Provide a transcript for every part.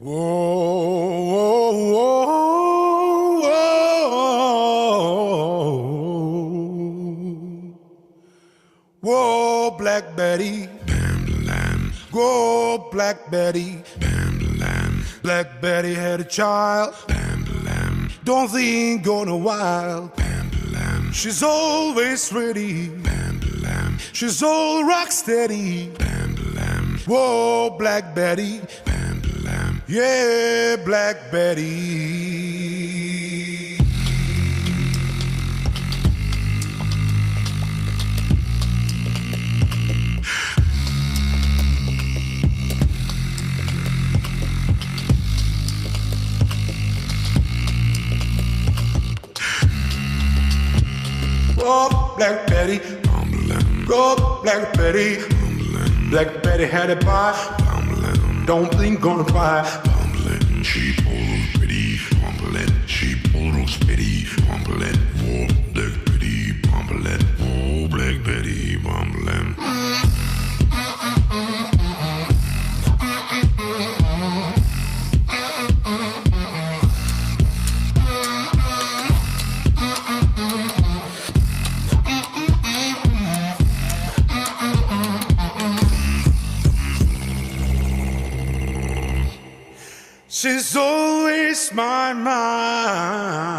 Whoa, whoa, whoa, whoa, Black Betty. Bam, whoa, Black Betty. Bam, Black Betty had a child. Bam, don't think gonna wild. Bam, she's always ready. Bam, she's all rock steady. Bam, whoa, Black Betty. Yeah, Black Betty. Oh, Black Betty. Go, Black Betty. Black Betty had a pie. Don't think gonna fly. Cheap old pretty, pompelet, cheap old spitty, pompelet, oh, Black Betty, pompelet, oh, Black Betty, pompelet. She's always my mind.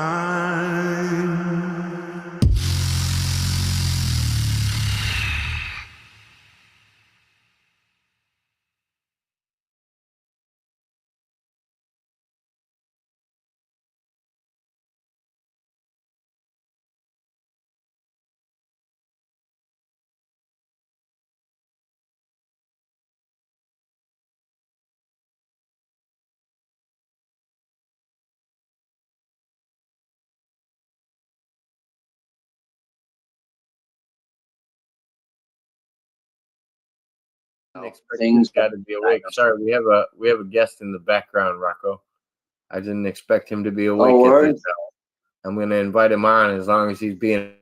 Things got to be awake. Sorry, we have a guest in the background, Rocco. I didn't expect him to be awake at this hour. I'm going to invite him on as long as he's being.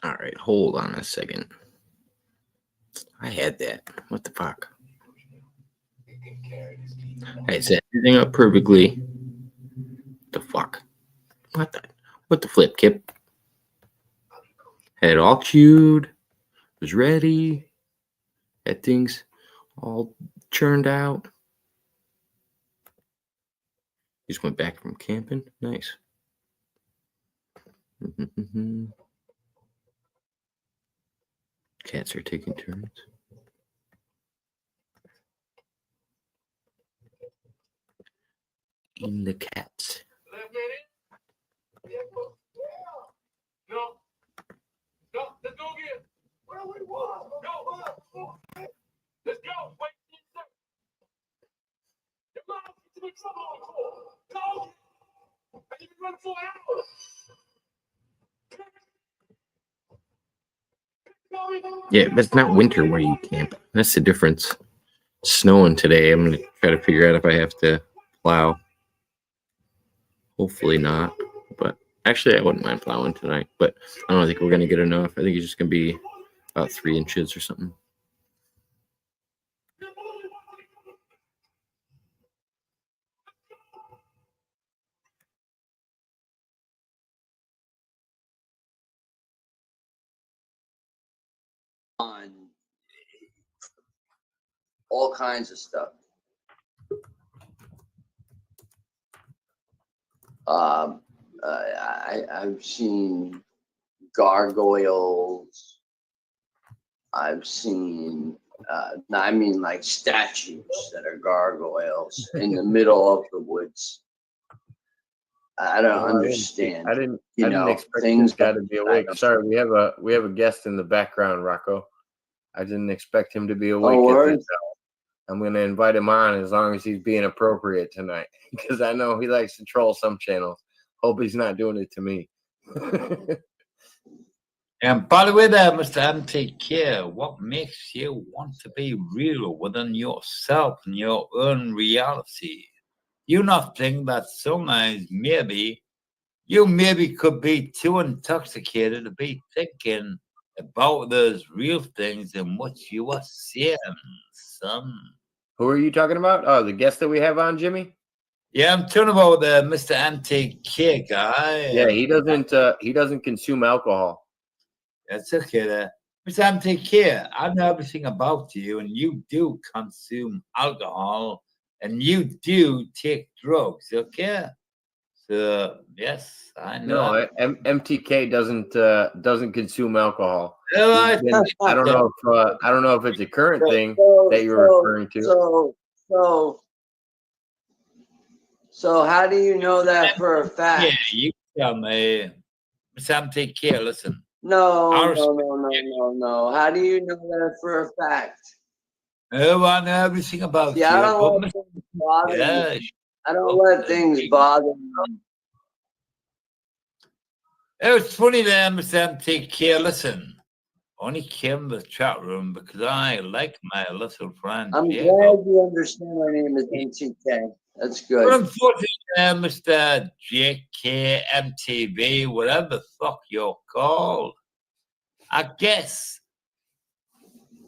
All right, hold on a second. I had that. What the fuck? I set everything up perfectly. The fuck? What the flip, Kip? Had it all queued. Was ready. Had things all churned out. Just went back from camping. Nice. Cats are taking turns. In the cats. No, let's go again. Where we want? Go. Let's go. Wait. Your mom gets in trouble on call. Go. And you can run for hours. Yeah, but it's not winter where you camp. That's the difference. Snowing today. I'm gonna try to figure out if I have to plow. Hopefully not. But actually, I wouldn't mind plowing tonight. But I don't think we're gonna get enough. I think it's just gonna be About 3 inches or something. On all kinds of stuff. I've seen gargoyles. I've seen, I mean, like statues that are gargoyles in the middle of the woods. I don't understand. I didn't You know, expect things this guy that to be I awake. don't- Sorry, we have a guest in the background, Rocco. I didn't expect him to be awake Oh, at word? this hour. I'm going to invite him on as long as he's being appropriate tonight, because I know he likes to troll some channels. Hope he's not doing it to me. And by the way there, Mr. MTK, what makes you want to be real within yourself and your own reality? You not think that sometimes maybe you could be too intoxicated to be thinking about those real things in which you are seeing, son. Who are you talking about? Oh, the guest that we have on, Jimmy? Yeah, I'm talking about the Mr. MTK guy. Yeah, he doesn't consume alcohol. That's okay there. Mr. MTK, I know everything about you, and you do consume alcohol, and you do take drugs, okay? So, yes, I know. No, MTK doesn't consume alcohol. Oh, I I don't know if it's a current thing that you're referring to. So how do you know that for a fact? Yeah, you tell me. Mr. MTK, listen. No. Our- No. How do you know that for a fact? Oh, I know everything about See, I you. don't but let things bother me. yeah, I don't let things bother me. it's funny there, Mr. MTK. Listen, I only came to the chat room because I like my little friend. I'm Jacob. glad you understand my name is MTK. That's But good. unfortunately, Mr. JK, MTV, whatever the fuck you're called, I guess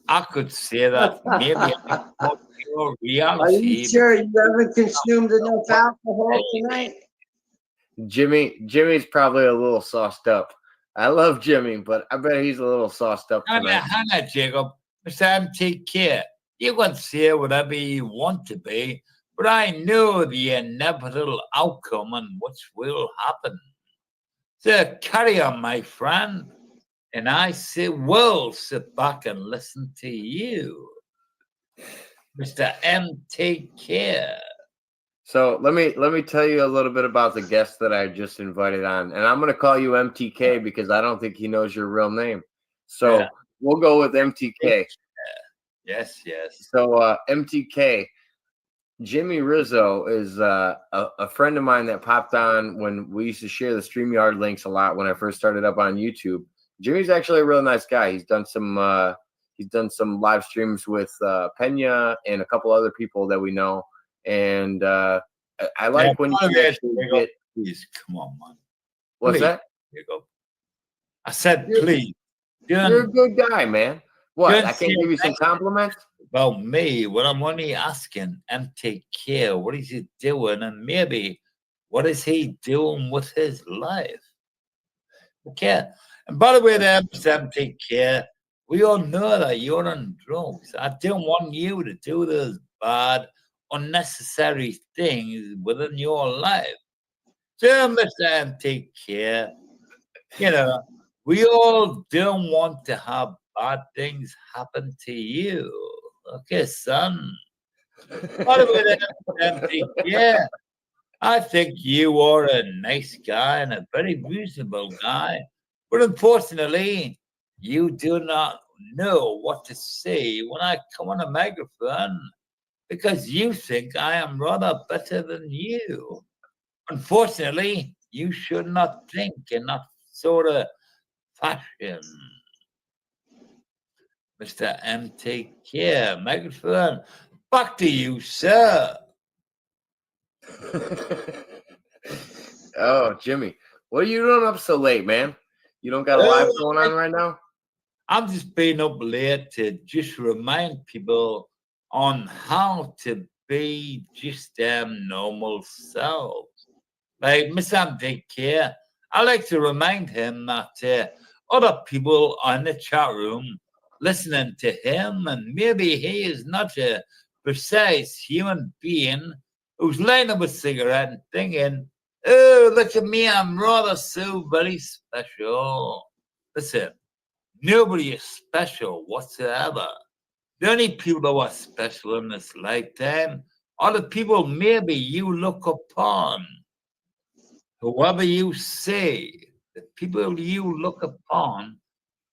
I could say that maybe I'm not your Are reality. you sure you haven't consumed enough alcohol tonight? Jimmy's probably a little sauced up. I love Jimmy, but I bet he's a little sauced up Hang tonight. on, Jacob. Mr. MTK, you can say whatever you want to be, but I know the inevitable outcome and which will happen. So carry on, my friend. And I say, well, sit back and listen to you, Mr. MTK. So let me tell you a little bit about the guest that I just invited on, and I'm going to call you MTK because I don't think he knows your real name. So Yeah. we'll go with MTK. Yes. So MTK, Jimmy Rizzo is a friend of mine that popped on when we used to share the StreamYard links a lot when I first started up on YouTube. Jimmy's actually a real nice guy. He's done some live streams with Pena and a couple other people that we know. And I like when you actually get. Please, come on, man. What's Please. that? Here you go. I said, You're- please. You're a good guy, man. What? Don't I say can't give you some that. compliments? About me, what I'm only asking MTK, what is he doing? And maybe what is he doing with his life? Okay. And by the way, there, Mr. MTK, we all know that you're on drugs. I don't want you to do those bad, unnecessary things within your life. So, Mr. MTK, you know, we all don't want to have bad things happen to you. Okay, son. By the way, there, MTK, I think you are a nice guy and a very reasonable guy. But unfortunately, you do not know what to say when I come on a microphone because you think I am rather better than you. Unfortunately, you should not think in that sort of fashion. Mr. MTK, microphone, back to you, sir. Oh, Jimmy, what are you doing up so late, man? You don't got a live going on right now? I'm just being up late to just remind people on how to be just their normal selves. Like Mr. Dick here, I like to remind him that other people are in the chat room listening to him, and maybe he is not a precise human being who's lighting up a cigarette and thinking, oh, look at me, I'm rather so very special. Listen, nobody is special whatsoever. The only people who are special in this lifetime are the people maybe you look upon. Whoever you say, the people you look upon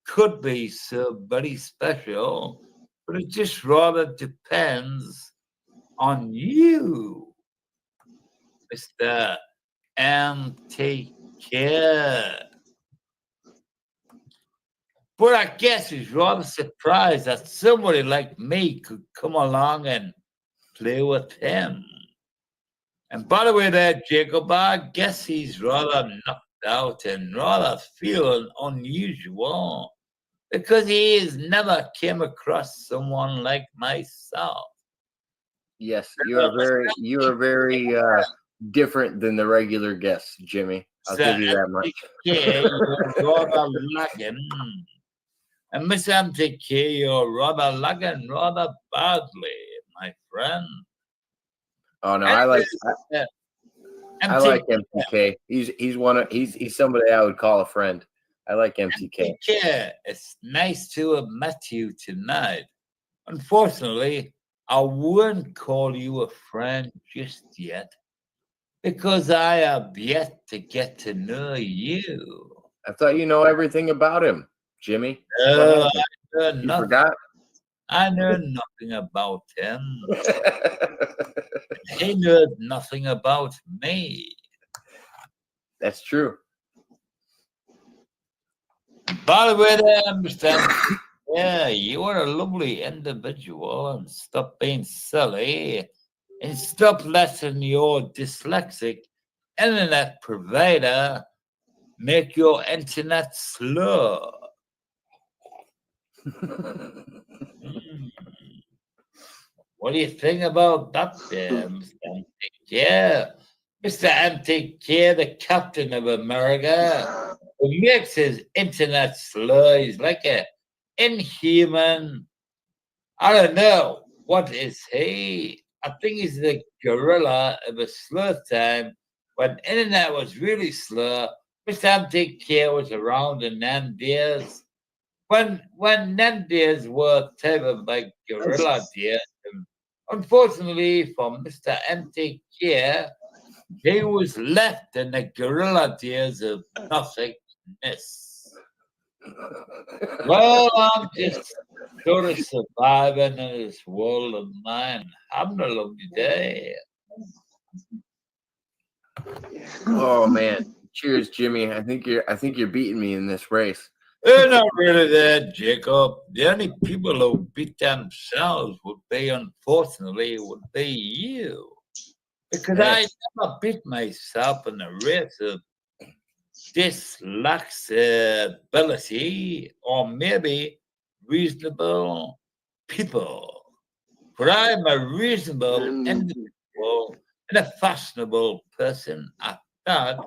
could be so very special, but it just rather depends on you, Mr. MTK. But I guess he's rather surprised that somebody like me could come along and play with him. And by the way there, Jacob, I guess he's rather knocked out and rather feeling unusual because he has never came across someone like myself. Yes, you are very different than the regular guests, Jimmy. I'll give you that much. Yeah, you're rather lagging. And Miss MTK, you're rather lagging rather badly, my friend. Oh no, I like MTK. He's somebody I would call a friend. I like MTK. MTK, it's nice to have met you tonight. Unfortunately, I wouldn't call you a friend just yet because I have yet to get to know you. I thought you know everything about him, Jimmy. I You forgot? I know nothing about him. He knows nothing about me. That's true. By the way, I understand. Yeah, you are a lovely individual, and stop being silly, and stop letting your dyslexic internet provider make your internet slow. What do you think about that there, Mr. MTK? Mr. MTK, the Captain of America, who makes his internet slow. He's like a inhuman. I don't know. What is he? I think he's the gorilla of a slow time. When internet was really slow, Mr. MTK was around in them days. When them days were type of like gorilla days. Unfortunately for Mr. MTK, he was left in the gorilla days of nothingness. Well, I'm just sort of surviving in this world of mine. Having a lovely day. Oh man. Cheers, Jimmy. I think you're beating me in this race. They're not really there, Jacob. The only people who beat themselves would be, unfortunately, would be you. Because I never beat myself in a race of dyslexibility or maybe reasonable people. For I'm a reasonable individual and a fashionable person at that.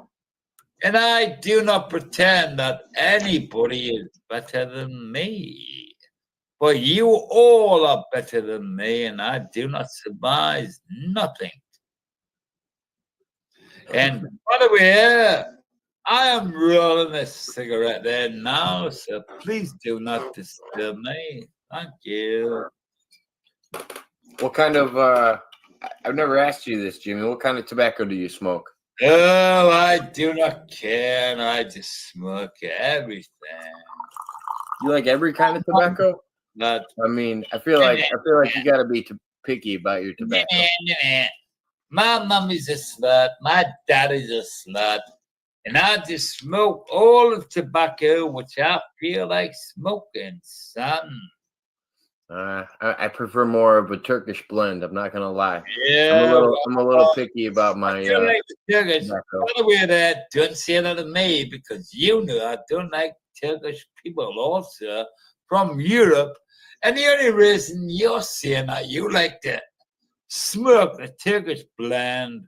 And I do not pretend that anybody is better than me. But you all are better than me, and I do not surmise nothing. And by the way, I am rolling a cigarette there now, so please do not disturb me. Thank you. What kind of I've never asked you this, Jimmy. What kind of tobacco do you smoke? Oh, I do not care, and I just smoke everything. You like every kind of tobacco? But I mean, I feel like you got to be picky about your tobacco. My mommy's a slut, my daddy's a slut, and I just smoke all the tobacco which I feel like smoking, son. I prefer more of a Turkish blend. I'm not gonna lie. Yeah, I'm a little picky about my I don't like the Turkish. tobacco. By the way, that don't say that to me because you know I don't like Turkish people also from Europe. And the only reason you're saying that you like to smoke the Turkish blend,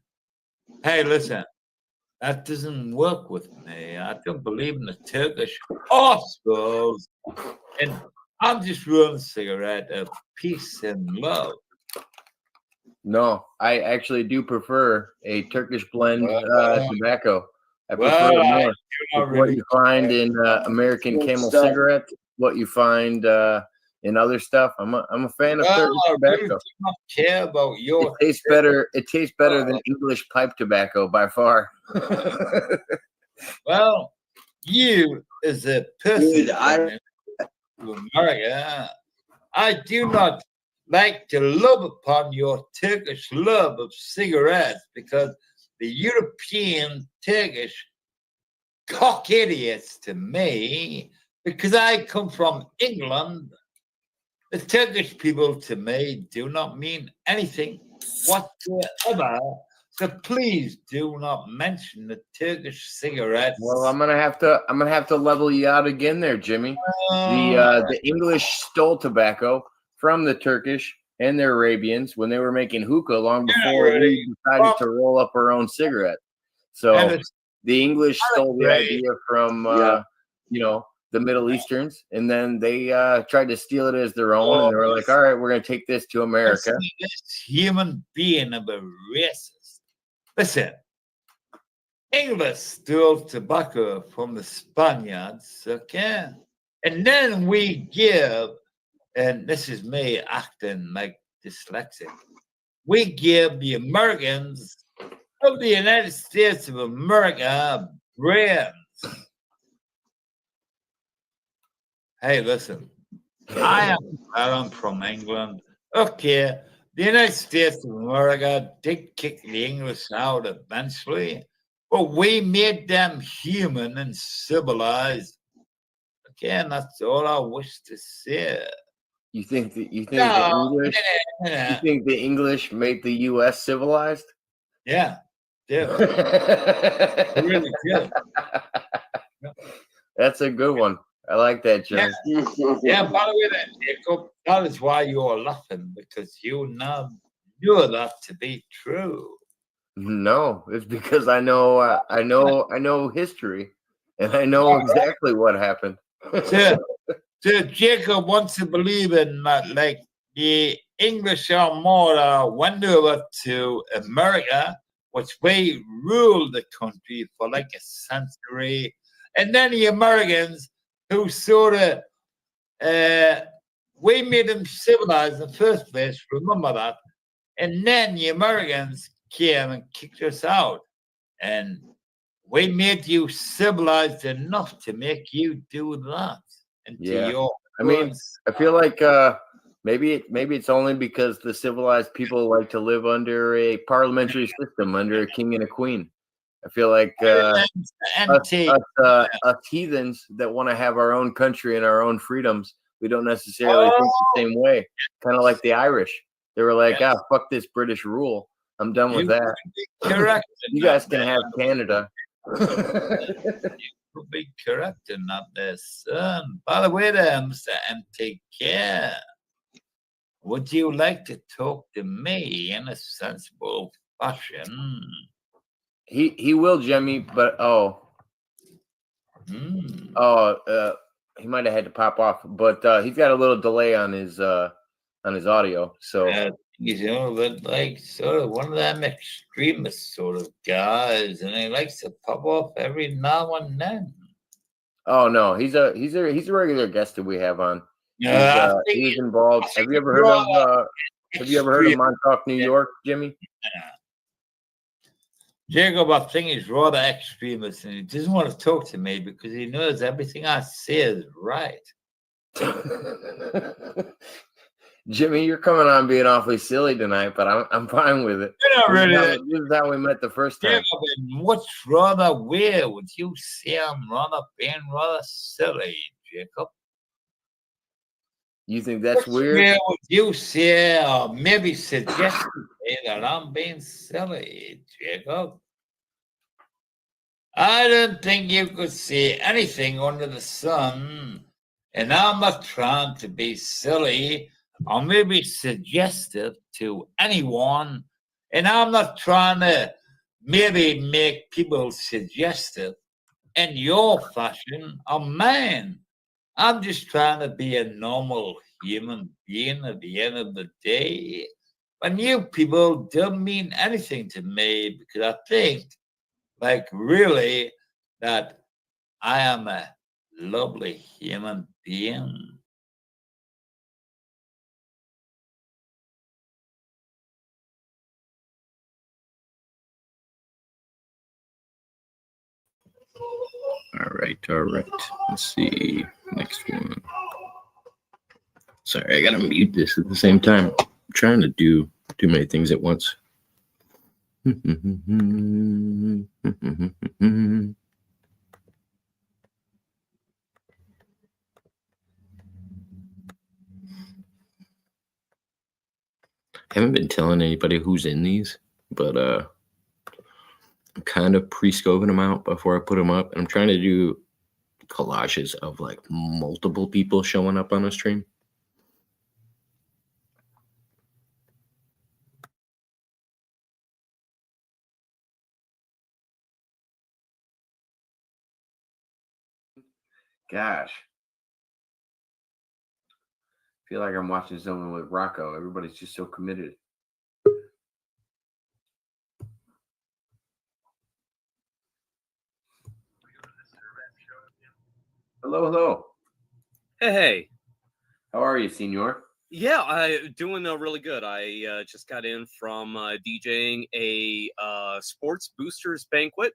hey, listen, that doesn't work with me. I don't believe in the Turkish arseholes. And I'm just rolling a cigarette of peace and love. No, I actually do prefer a Turkish blend tobacco. I prefer Well, it I more. do not It's what really you find in American Good Camel stuff. cigarettes, what you find in other stuff. I'm a fan of Well, Turkish I really tobacco. do not care about It your. tastes better. It tastes better than English pipe tobacco by far. Well, you as a person Dude, I- from America, I do not like to love upon your Turkish love of cigarettes because the European Turkish cock idiots to me, because I come from England, the Turkish people to me do not mean anything whatsoever. So please do not mention the Turkish cigarettes. Well, I'm gonna have to level you out again there, Jimmy. The English stole tobacco from the Turkish and the Arabians when they were making hookah long before we decided to roll up our own cigarette. So and it's the English stole the great. idea from Yeah. the Middle Easterns, and then they tried to steal it as their own, and they were like, "All right, we're gonna take this to America." This human being of a racist. Listen, English stole tobacco from the Spaniards, okay? And then we give, and this is me acting like dyslexic, we give the Americans of the United States of America brands. Hey, listen, I'm from England. Okay, the United States of America did kick the English out eventually, but we made them human and civilized. Okay, and that's all I wish to say. You think the English Yeah, you think the English made the U.S. civilized? yeah, yeah, really good. That's a good one. I like that, Jimmy. Yeah, by the way, then, Jacob, that is why you're laughing, because you now knew that to be true. No, it's because I know history, and I know exactly what happened. So Jacob wants to believe in that, like the English Armada went over to America, which we ruled the country for like a century, and then the Americans, who sort of, we made them civilized in the first place, remember that. And then the Americans came and kicked us out. And we made you civilized enough to make you do that. And Yeah. to your I mean, goods. I feel like maybe it's only because the civilized people like to live under a parliamentary system, under a king and a queen. I feel like us heathens that want to have our own country and our own freedoms, we don't necessarily think the same way. Kind of like the Irish. They were like, fuck this British rule. I'm done with that. Correct. You guys can have Canada. You be correct in that there, son. By the way, there, Mr. MTK, would you like to talk to me in a sensible fashion? He will, Jimmy, but he might have had to pop off, but he's got a little delay on his audio. So He's like sort of one of them extremist sort of guys, and he likes to pop off every now and then. oh no, he's a regular guest that we have on. Yeah, He's involved. Have you ever heard of Montauk, New York, Jimmy? Jacob, I think he's rather extremist, and he doesn't want to talk to me because he knows everything I say is right. Jimmy, you're coming on being awfully silly tonight, but I'm fine with it. You're not really. This is how we met the first time. Jacob, in what's rather weird would you say I'm being rather silly, Jacob? You think that's What's weird? weird would you say, or maybe suggest to me that I'm being silly, Jacob? I don't think you could see anything under the sun And I'm not trying to be silly or maybe suggestive to anyone. And I'm not trying to maybe make people suggestive in your fashion or mine. I'm just trying to be a normal human being at the end of the day. And you people don't mean anything to me because I think, like, really, that I am a lovely human being. All right, all right. Let's see. Next one. Sorry, I gotta mute this at the same time. I'm trying to do too many things at once. I haven't been telling anybody who's in these, but I'm kind of pre-scoping them out before I put them up. And I'm trying to do collages of like multiple people showing up on a stream. Gosh. I feel like I'm watching someone with Rocco. Everybody's just so committed. Hello, hello. Hey. How are you, Senor? Yeah, I doing really good. I just got in from DJing a sports boosters banquet,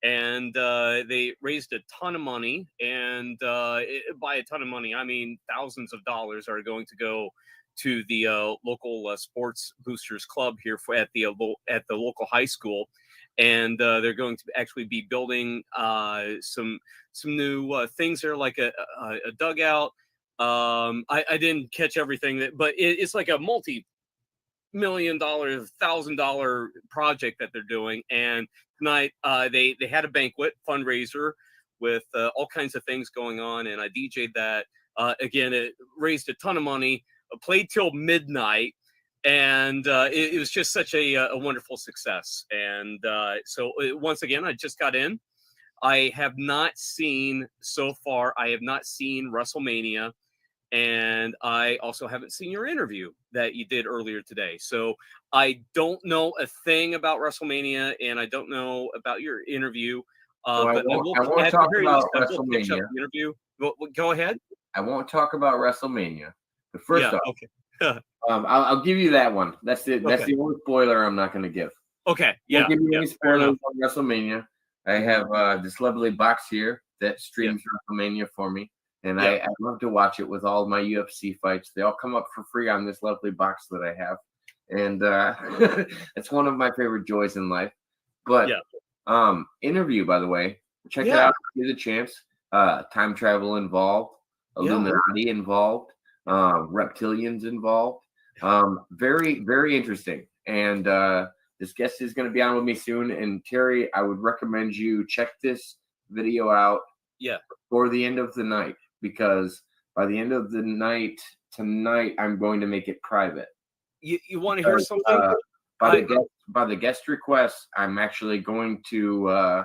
and they raised a ton of money. And by a ton of money, I mean thousands of dollars are going to go to the local sports boosters club here at the local high school, and they're going to actually be building some new things there, like a dugout. I didn't catch everything, but it's like a multi-million-dollar, $1,000 project that they're doing. And tonight they had a banquet fundraiser with all kinds of things going on, and I DJ'd that. Again, it raised a ton of money, played till midnight, and it was just such a wonderful success. And so once again, I just got in. I have not seen so far. I have not seen WrestleMania, and I also haven't seen your interview that you did earlier today. So I don't know a thing about WrestleMania, and I don't know about your interview. So But I won't talk about WrestleMania. Interview. Go ahead. I won't talk about WrestleMania. But first off, okay. I'll give you that one. That's it. That's Okay. the only spoiler I'm not going to give. Okay. Won't give you any spoilers on WrestleMania. I have this lovely box here that streams WrestleMania for me, and I love to watch it with all my UFC fights. They all come up for free on this lovely box that I have, and it's one of my favorite joys in life. But interview, by the way, check it out. Give it a chance. Time travel involved, Illuminati involved, reptilians involved. Very, very interesting. And this guest is going to be on with me soon. And Terry, I would recommend you check this video out before the end of the night, because by the end of the night tonight, I'm going to make it private. You want to hear something? By the guest request, I'm actually going to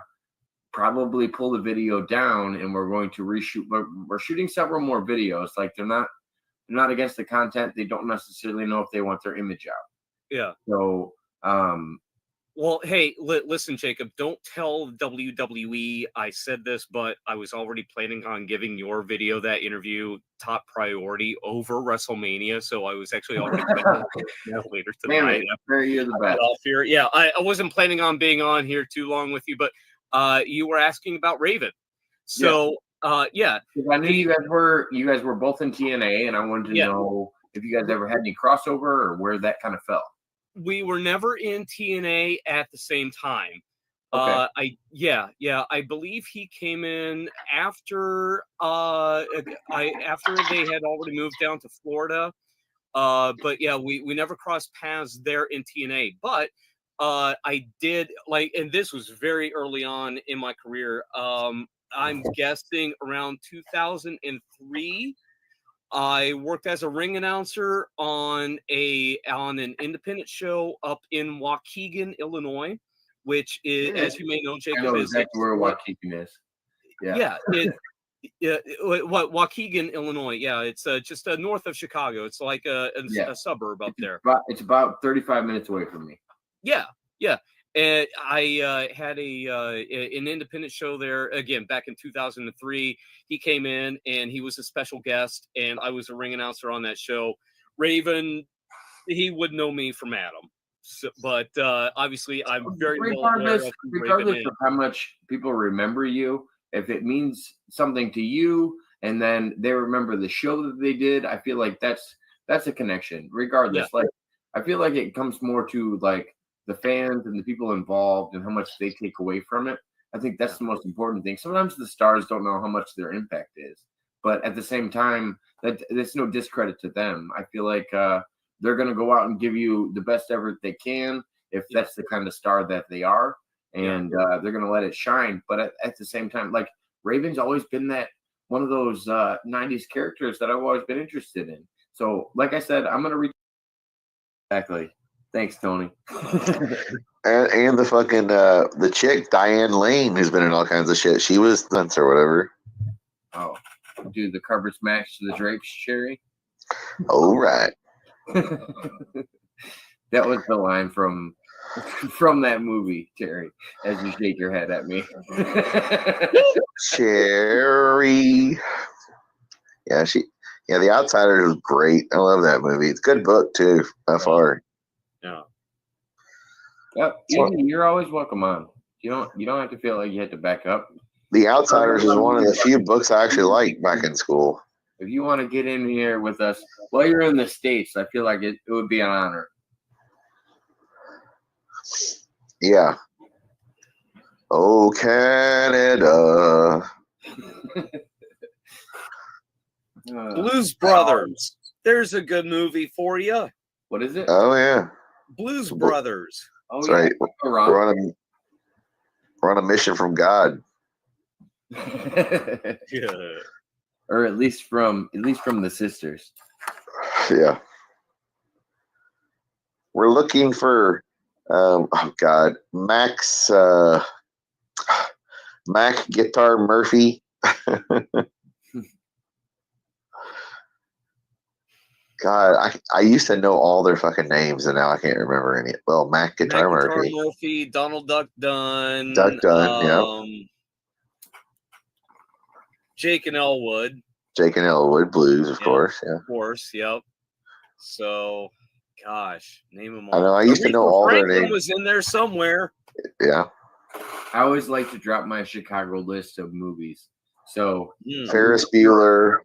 probably pull the video down, and we're going to reshoot. We're shooting several more videos. Like they're not against the content. They don't necessarily know if they want their image out. Yeah. So, well, hey, listen, Jacob, don't tell WWE I said this, but I was already planning on giving your video, that interview, top priority over WrestleMania. So I was actually already planning on later tonight. You're the best. Yeah, I wasn't planning on being on here too long with you, but you were asking about Raven. So, I knew you guys were both in TNA, and I wanted to know if you guys ever had any crossover or where that kind of fell. We were never in TNA at the same time. Okay. I believe he came in after after they had already moved down to Florida. But yeah, we never crossed paths there in TNA. But I did, like, and this was very early on in my career. I'm guessing around 2003. I worked as a ring announcer on an independent show up in Waukegan, Illinois, which is, as you may know, I Jacob, know is exactly where Waukegan is. yeah, what Waukegan, Illinois. Yeah, it's just north of Chicago. It's like a suburb up there. It's about 35 minutes away from me. Yeah. And I had an independent show there again back in 2003. He came in and he was a special guest, and I was a ring announcer on that show. Raven, he would know me from Adam, but obviously I'm very well aware of who regardless Raven of how much people remember you, if it means something to you, and then they remember the show that they did, I feel like that's a connection. Regardless, like I feel like it comes more to like the fans and the people involved and how much they take away from it. I think that's the most important thing. Sometimes the stars don't know how much their impact is, but at the same time, that's no discredit to them. I feel like they're going to go out and give you the best effort they can if that's the kind of star that they are, and they're going to let it shine. But at the same time, like Raven's always been that one of those 90s characters that I've always been interested in. So, like I said, I'm going to read. Exactly. Thanks, Tony. and the fucking the chick Diane Lane, who's been in all kinds of shit. She was Dunce or whatever. Oh, do the carpets match to the drapes, Sherry? Oh right. That was the line from that movie, Terry. As you shake your head at me, Sherry. Yeah, The Outsiders was great. I love that movie. It's a good book too, by far. Yeah. Even you're always welcome on. You don't have to feel like you have to back up. The Outsiders is one of the few books I actually liked back in school. If you want to get in here with us while you're in the States, I feel like it would be an honor. Yeah. Oh, Canada. Blues Brothers. There's a good movie for you. What is it? Oh yeah. Blues Brothers. Oh That's yeah. right. We're on a mission from God. Yeah. Or at least from the sisters. Yeah. We're looking for Mac Guitar Murphy. God, I used to know all their fucking names, and now I can't remember any. Well, Mac Guitar Murphy, Donald Duck Dunn, yeah. Jake and Elwood. Jake and Elwood Blues, of course, yeah. Of course, yep. So, gosh, name them all. I know. I used to know all their Franklin names. was in there somewhere. Yeah. I always like to drop my Chicago list of movies. So Ferris Bueller,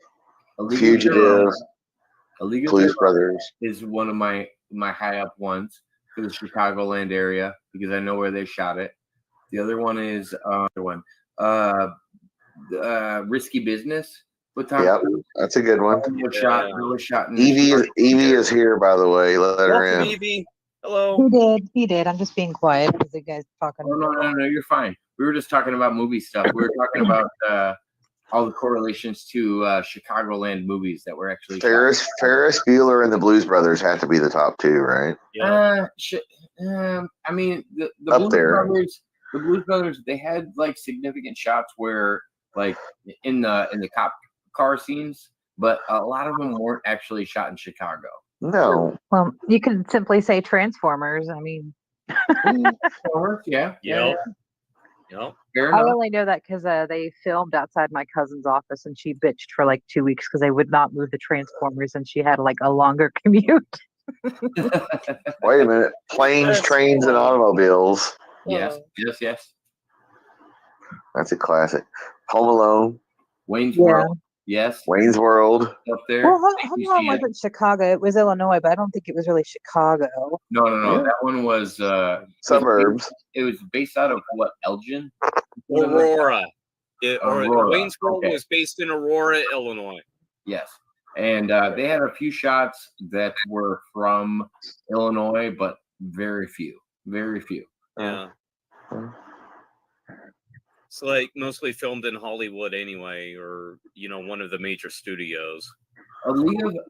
Fugitive, Blues Brothers is one of my high up ones for the Chicagoland area because I know where they shot it. The other one is Risky Business with Tom Cruise. That's a good one. Shot in Evie is here, by the way. Let her in. Evie. Hello. He did. I'm just being quiet because the guy's talking. Oh, no, you're fine. We were just talking about movie stuff. We were talking about all the correlations to Chicagoland movies that were actually Ferris Bueller and the Blues Brothers have to be the top two, right? I mean, the Blues Brothers, they had like significant shots where like in the cop car scenes, but a lot of them weren't actually shot in Chicago. No. Well, you can simply say Transformers. I mean, yeah. Yep. I only know that because they filmed outside my cousin's office, and she bitched for like 2 weeks because they would not move the Transformers, and she had like a longer commute. Wait a minute. Planes, trains, and automobiles. Yes. That's a classic. Home Alone. Wayne's World. Yes. Wayne's World. Up there. Well, Home Alone wasn't Chicago. It was Illinois, but I don't think it was really Chicago. No. That one was suburbs. It was based out of what, Elgin? Aurora. Aurora. Wayne's World was based in Aurora, Illinois. Yes. And they had a few shots that were from Illinois, but very few. Yeah. It's like mostly filmed in Hollywood anyway, or one of the major studios. A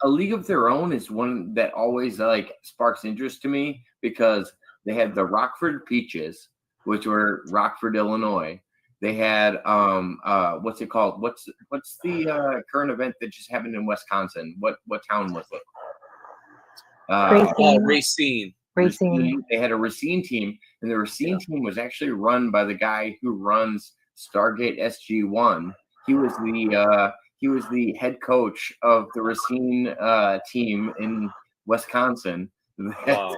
League of Their Own is one that always like sparks interest to me because they had the Rockford Peaches, which were Rockford, Illinois. They had what's it called? What's the current event that just happened in Wisconsin? What town was it? Racine. Racine. They had a Racine team, and the Racine team was actually run by the guy who runs Stargate SG-1. He was the head coach of the Racine team in Wisconsin. Wow.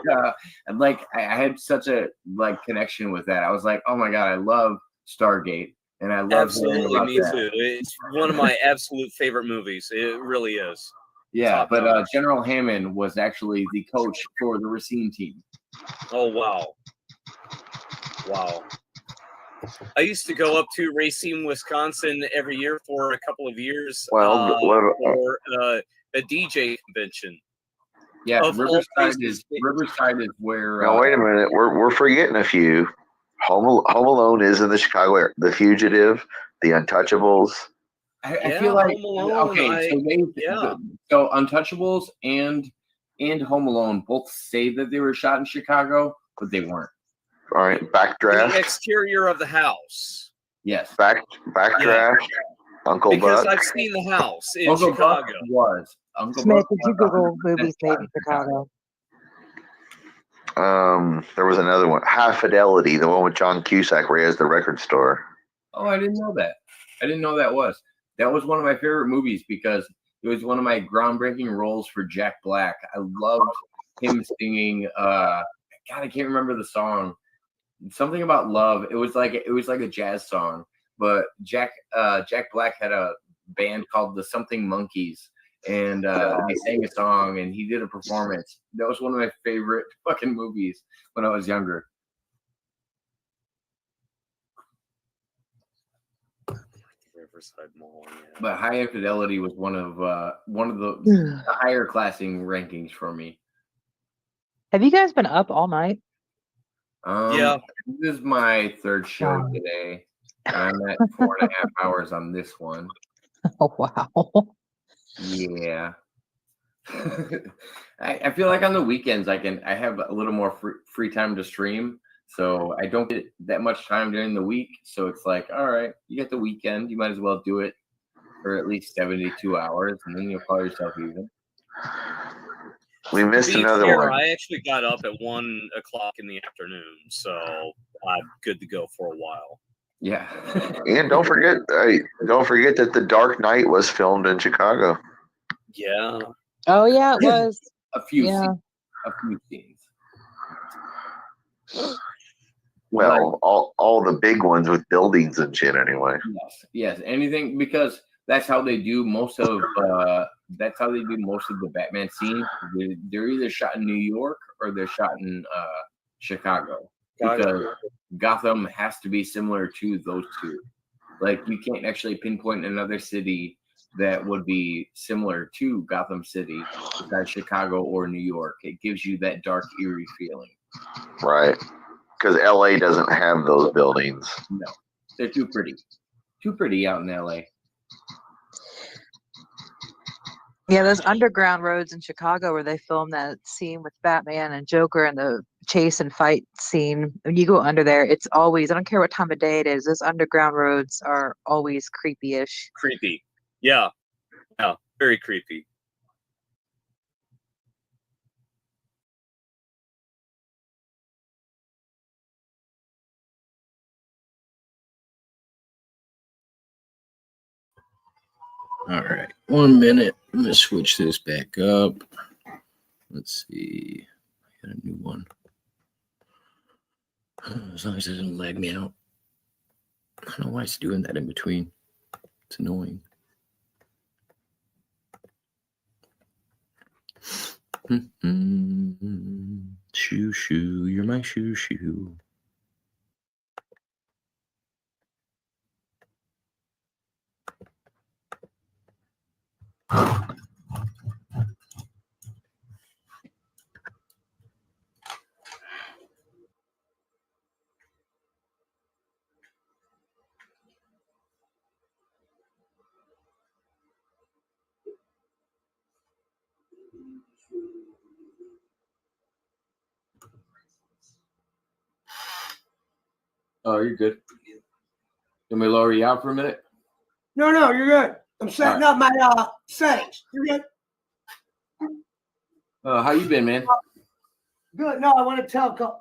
And like I had such a connection with that. I was like, oh my god, I love Stargate, and I love Absolutely, me too. It's one of my absolute favorite movies. It really is. Yeah, Top but notch. General Hammond was actually the coach for the Racine team. Oh wow. Wow. I used to go up to Racine, Wisconsin every year for a couple of years for a DJ convention. Yeah, Of all Riverside places. is where. Now wait a minute, we're forgetting a few. Home Alone is in the Chicago area. The Fugitive, The Untouchables. I feel like Home Alone, so Untouchables and Home Alone both say that they were shot in Chicago, but they weren't. All right, Backdraft. The exterior of the house. Yes. Backdraft. Uncle Because Buck. I've seen the house in Uncle Chicago. Buck was. Uncle Smith, Buck did you was Google 100% movies made in Chicago? There was another one, High Fidelity, the one with John Cusack where he has the record store. Oh, I didn't know that. I didn't know that was. That was one of my favorite movies because it was one of my groundbreaking roles for Jack Black. I loved him singing. God, I can't remember the song. Something about love. It was like a jazz song. But Jack Black had a band called the Something Monkeys, and they sang a song, and he did a performance. That was one of my favorite fucking movies when I was younger. Riverside Mall. Yeah. But High Infidelity was one of the higher classing rankings for me. Have you guys been up all night? Yeah. This is my third show today. I'm at 4.5 hours on this one. Oh wow. Yeah. I feel like on the weekends I have a little more free time to stream. So I don't get that much time during the week. So it's like, all right, you get the weekend, you might as well do it for at least 72 hours, and then you'll call yourself even. We missed another one. I actually got up at 1 o'clock in the afternoon, so I'm good to go for a while. Yeah. And don't forget that The Dark Knight was filmed in Chicago. Yeah. Oh yeah, it was. A few scenes. Well, all the big ones with buildings and shit anyway. Yes. Anything, because that's how they do most of the Batman scenes. They're either shot in New York or they're shot in Chicago. Because Gotham has to be similar to those two. Like you can't actually pinpoint another city that would be similar to Gotham City besides Chicago or New York. It gives you that dark, eerie feeling. Right. Because LA doesn't have those buildings. No. They're too pretty. Too pretty out in LA. Yeah, those underground roads in Chicago where they filmed that scene with Batman and Joker and the chase and fight scene. When you go under there, it's always, I don't care what time of day it is, those underground roads are always creepy-ish. Creepy. Yeah. Yeah. Very creepy. All right, 1 minute. I'm gonna switch this back up. Let's see. I got a new one. As long as it doesn't lag me out. I don't know why it's doing that in between. It's annoying. Shoo, you're my shoo. Oh, you're good. Let me lower you out for a minute. No, you're good. I'm setting up my settings. You're good. How you been, man? Good. No, I want to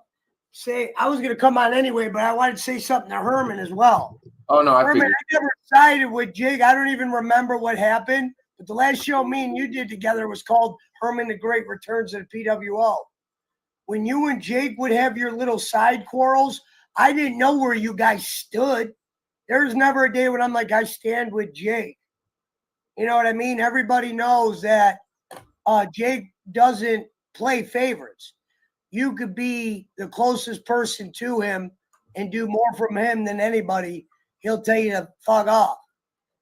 say I was going to come on anyway, but I wanted to say something to Herman as well. Oh no, I Herman, figured. I never sided with Jake. I don't even remember what happened. But the last show me and you did together was called Herman the Great Returns at PWO. When you and Jake would have your little side quarrels, I didn't know where you guys stood. There's never a day when I'm like, I stand with Jake. You know what I mean? Everybody knows that Jake doesn't play favorites. You could be the closest person to him and do more from him than anybody. He'll tell you to fuck off.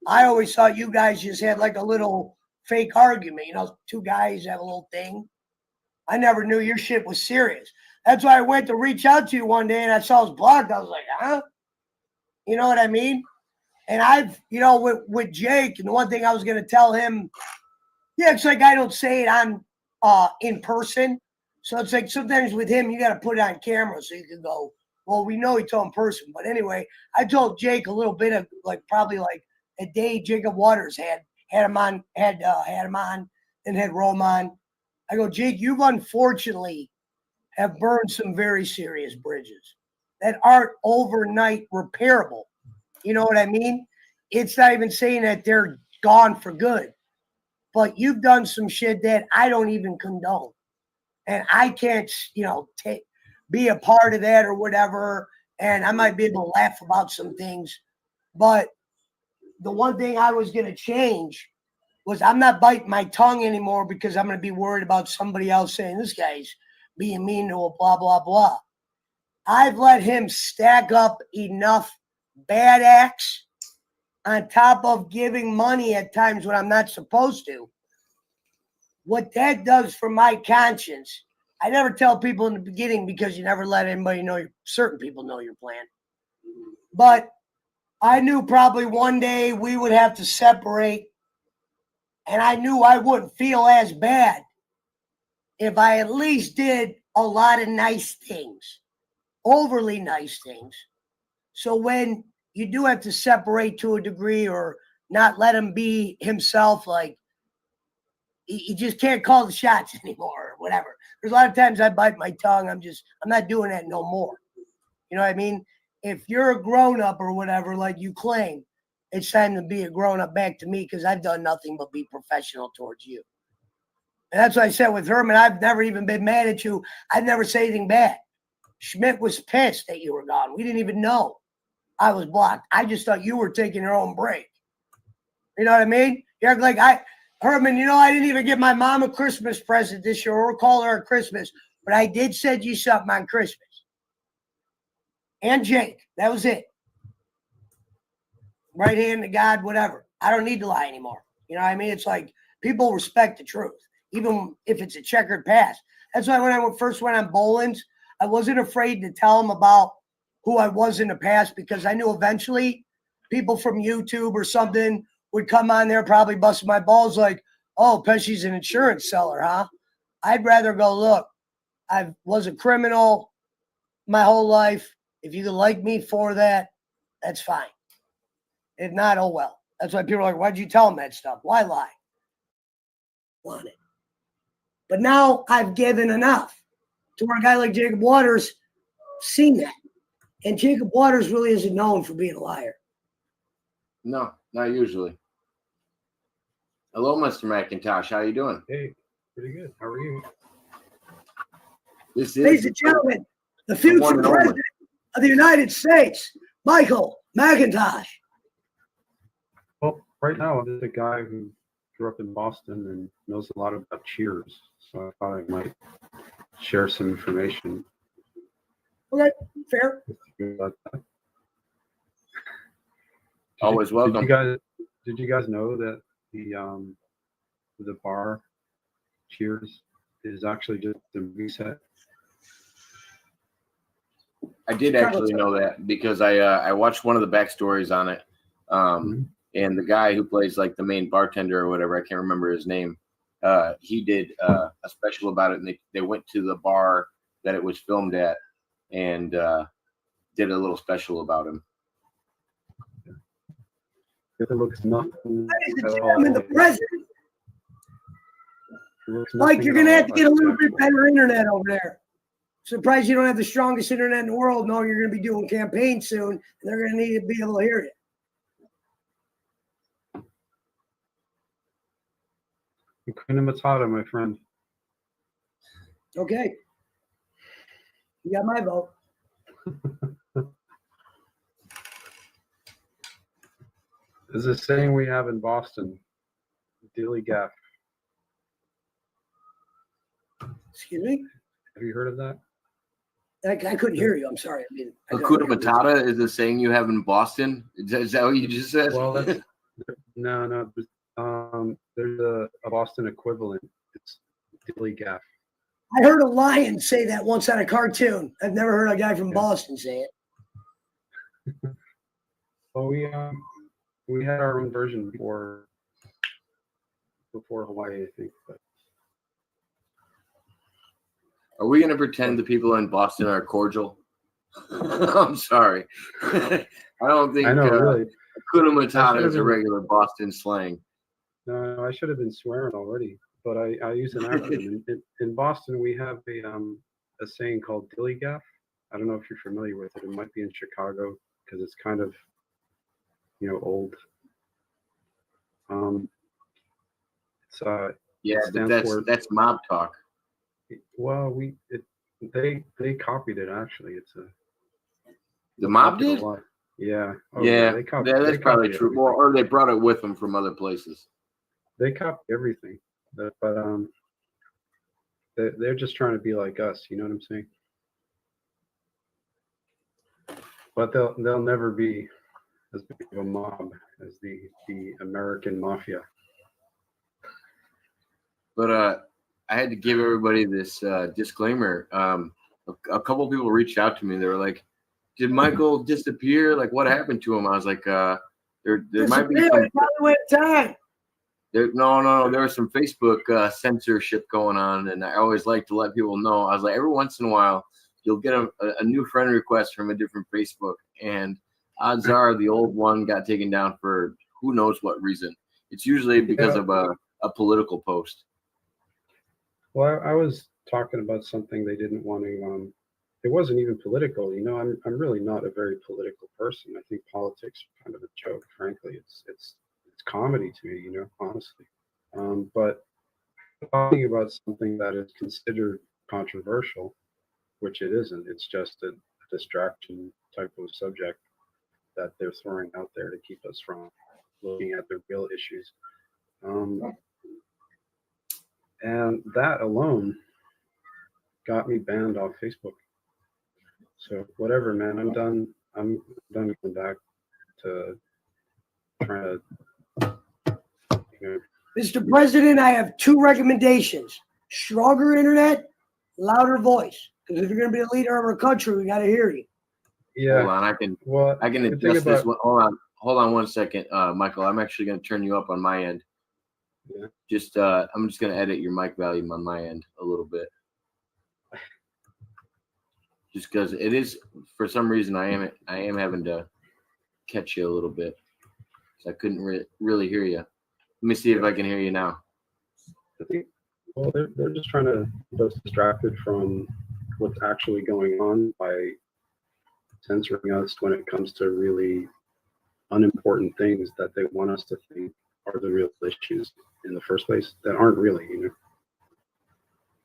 I always thought you guys just had like a little fake argument. You know, two guys have a little thing. I never knew your shit was serious. That's why I went to reach out to you one day and I saw it was blocked. I was like, huh? You know what I mean? And I've, you know, with Jake, and the one thing I was going to tell him, yeah, it's like I don't say it on in person. So it's like sometimes with him, you got to put it on camera so you can go, well, we know he told in person. But anyway, I told Jake a little bit of like probably like a day Jacob Waters had him on, and had Rome on. I go, Jake, you've unfortunately have burned some very serious bridges that aren't overnight repairable. You know what I mean? It's not even saying that they're gone for good, but you've done some shit that I don't even condone. And I can't, you know, be a part of that or whatever. And I might be able to laugh about some things. But the one thing I was going to change was I'm not biting my tongue anymore because I'm going to be worried about somebody else saying this guy's being mean to a blah, blah, blah. I've let him stack up enough bad acts on top of giving money at times when I'm not supposed to. What that does for my conscience, I never tell people in the beginning because you never let anybody know, certain people know your plan. But I knew probably one day we would have to separate, and I knew I wouldn't feel as bad if I at least did a lot of nice things, overly nice things. So when you do have to separate to a degree or not let him be himself, like you just can't call the shots anymore or whatever. There's a lot of times I bite my tongue. I'm not doing that no more. You know what I mean? If you're a grown-up or whatever, like you claim, it's time to be a grown-up back to me because I've done nothing but be professional towards you. And that's what I said with Herman. I've never even been mad at you. I've never said anything bad. Schmidt was pissed that you were gone. We didn't even know I was blocked. I just thought you were taking your own break. You know what I mean? You're like, Herman, you know, I didn't even give my mom a Christmas present this year or call her a Christmas, but I did send you something on Christmas. And Jake, that was it. Right hand to God, whatever. I don't need to lie anymore. You know what I mean? It's like people respect the truth, even if it's a checkered past. That's why when I first went on Boland's, I wasn't afraid to tell them about who I was in the past because I knew eventually people from YouTube or something would come on there, probably busting my balls like, oh, Pesci's an insurance seller, huh? I'd rather go, look, I was a criminal my whole life. If you could like me for that, that's fine. If not, oh well. That's why people are like, why'd you tell them that stuff? Why lie? Want it. But now I've given enough to where a guy like Jacob Waters seen that. And Jacob Waters really isn't known for being a liar. No, not usually. Hello, Mr. McIntosh. How you doing? Hey, pretty good. How are you? This Ladies and gentlemen, the future president of the United States, Michael McIntosh. Well, right now, I'm just a guy who grew up in Boston and knows a lot about Cheers. So I thought I might share some information. Okay, fair. About that. Always welcome. Did you guys know that the bar Cheers is actually just a reset? I did actually know that because I watched one of the backstories on it. And the guy who plays like the main bartender or whatever, I can't remember his name. He did a special about it, and they went to the bar that it was filmed at and did a little special about him. It looks nothing. Ladies and at gentlemen, the all. president. It looks Mike, nothing you're at gonna all have to get a like little the bit actual- better internet over there. Surprised you don't have the strongest internet in the world, knowing you're gonna be doing campaign soon, and they're gonna need to be able to hear you. Hakuna Matata, my friend. Okay. You got my vote. There's a saying we have in Boston, dilly gaff. Excuse me? Have you heard of that? I couldn't hear you. I'm sorry. I Hakuna Matata is a saying you have in Boston. Is that what you just said? Well, that's, no. There's a Boston equivalent. It's dilly gaff. I heard a lion say that once on a cartoon. I've never heard a guy from Boston say it. Well, we had our own version before Hawaii, I think. But Are we going to pretend the people in Boston are cordial? I'm sorry. I don't think I know, really. Hakuna I Matata should've is a been- regular Boston slang. No, I should have been swearing already, but I use an acronym. In Boston, we have a saying called dilly gaff. I don't know if you're familiar with it. It might be in Chicago because it's kind of, old. It's Yeah, it but stands for- that's mob talk. Well, they copied it actually. It's a The mob copied a did? lot. Yeah. Oh, Yeah, they copied, that's they probably copied true. everything. Well, or they brought it with them from other places. They copy everything, but they're just trying to be like us. You know what I'm saying? But they'll never be as big of a mob as the American mafia. But I had to give everybody this disclaimer. A couple of people reached out to me. They were like, "Did Michael disappear? Like, what happened to him?" I was like, "There might be some, Probably went time. no. There was some Facebook censorship going on, and I always like to let people know." I was like, every once in a while, you'll get a new friend request from a different Facebook, and odds are the old one got taken down for who knows what reason. It's usually because of a political post. Well, I was talking about something they didn't want to. It wasn't even political. I'm really not a very political person. I think politics is kind of a joke. Frankly, it's comedy to me. Honestly. But talking about something that is considered controversial, which it isn't. It's just a distraction type of subject that they're throwing out there to keep us from looking at the real issues. And that alone got me banned off Facebook. So whatever, man. I'm done going back to trying to, Mr. President, I have two recommendations: stronger internet, louder voice. Because if you're going to be the leader of our country, we got to hear you. Yeah. Hold on, I can the thing adjust this about- one. Hold on 1 second, Michael. I'm actually going to turn you up on my end. Yeah. I'm just going to edit your mic volume on my end a little bit. Just because it is, for some reason, I am having to catch you a little bit. So I couldn't really hear you. Let me see if I can hear you now. I think, well, they're just trying to keep us distracted from what's actually going on by censoring us when it comes to really unimportant things that they want us to think are the real issues in the first place that aren't really,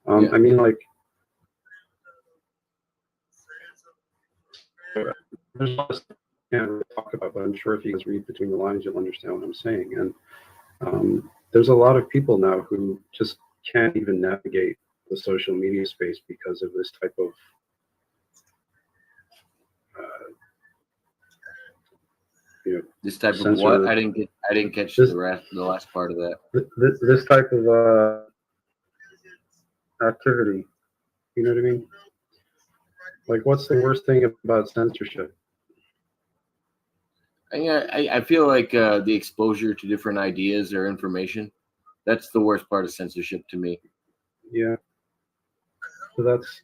Yeah. I mean, like, there's a lot of stuff I can't really talk about, but I'm sure if you guys read between the lines, you'll understand what I'm saying. And there's a lot of people now who just can't even navigate the social media space because of this type of This type of censor- what? I didn't catch the last part of that. this type of activity. You know what I mean? Like, what's the worst thing about censorship? I feel like the exposure to different ideas or information, that's the worst part of censorship to me. Yeah. So that's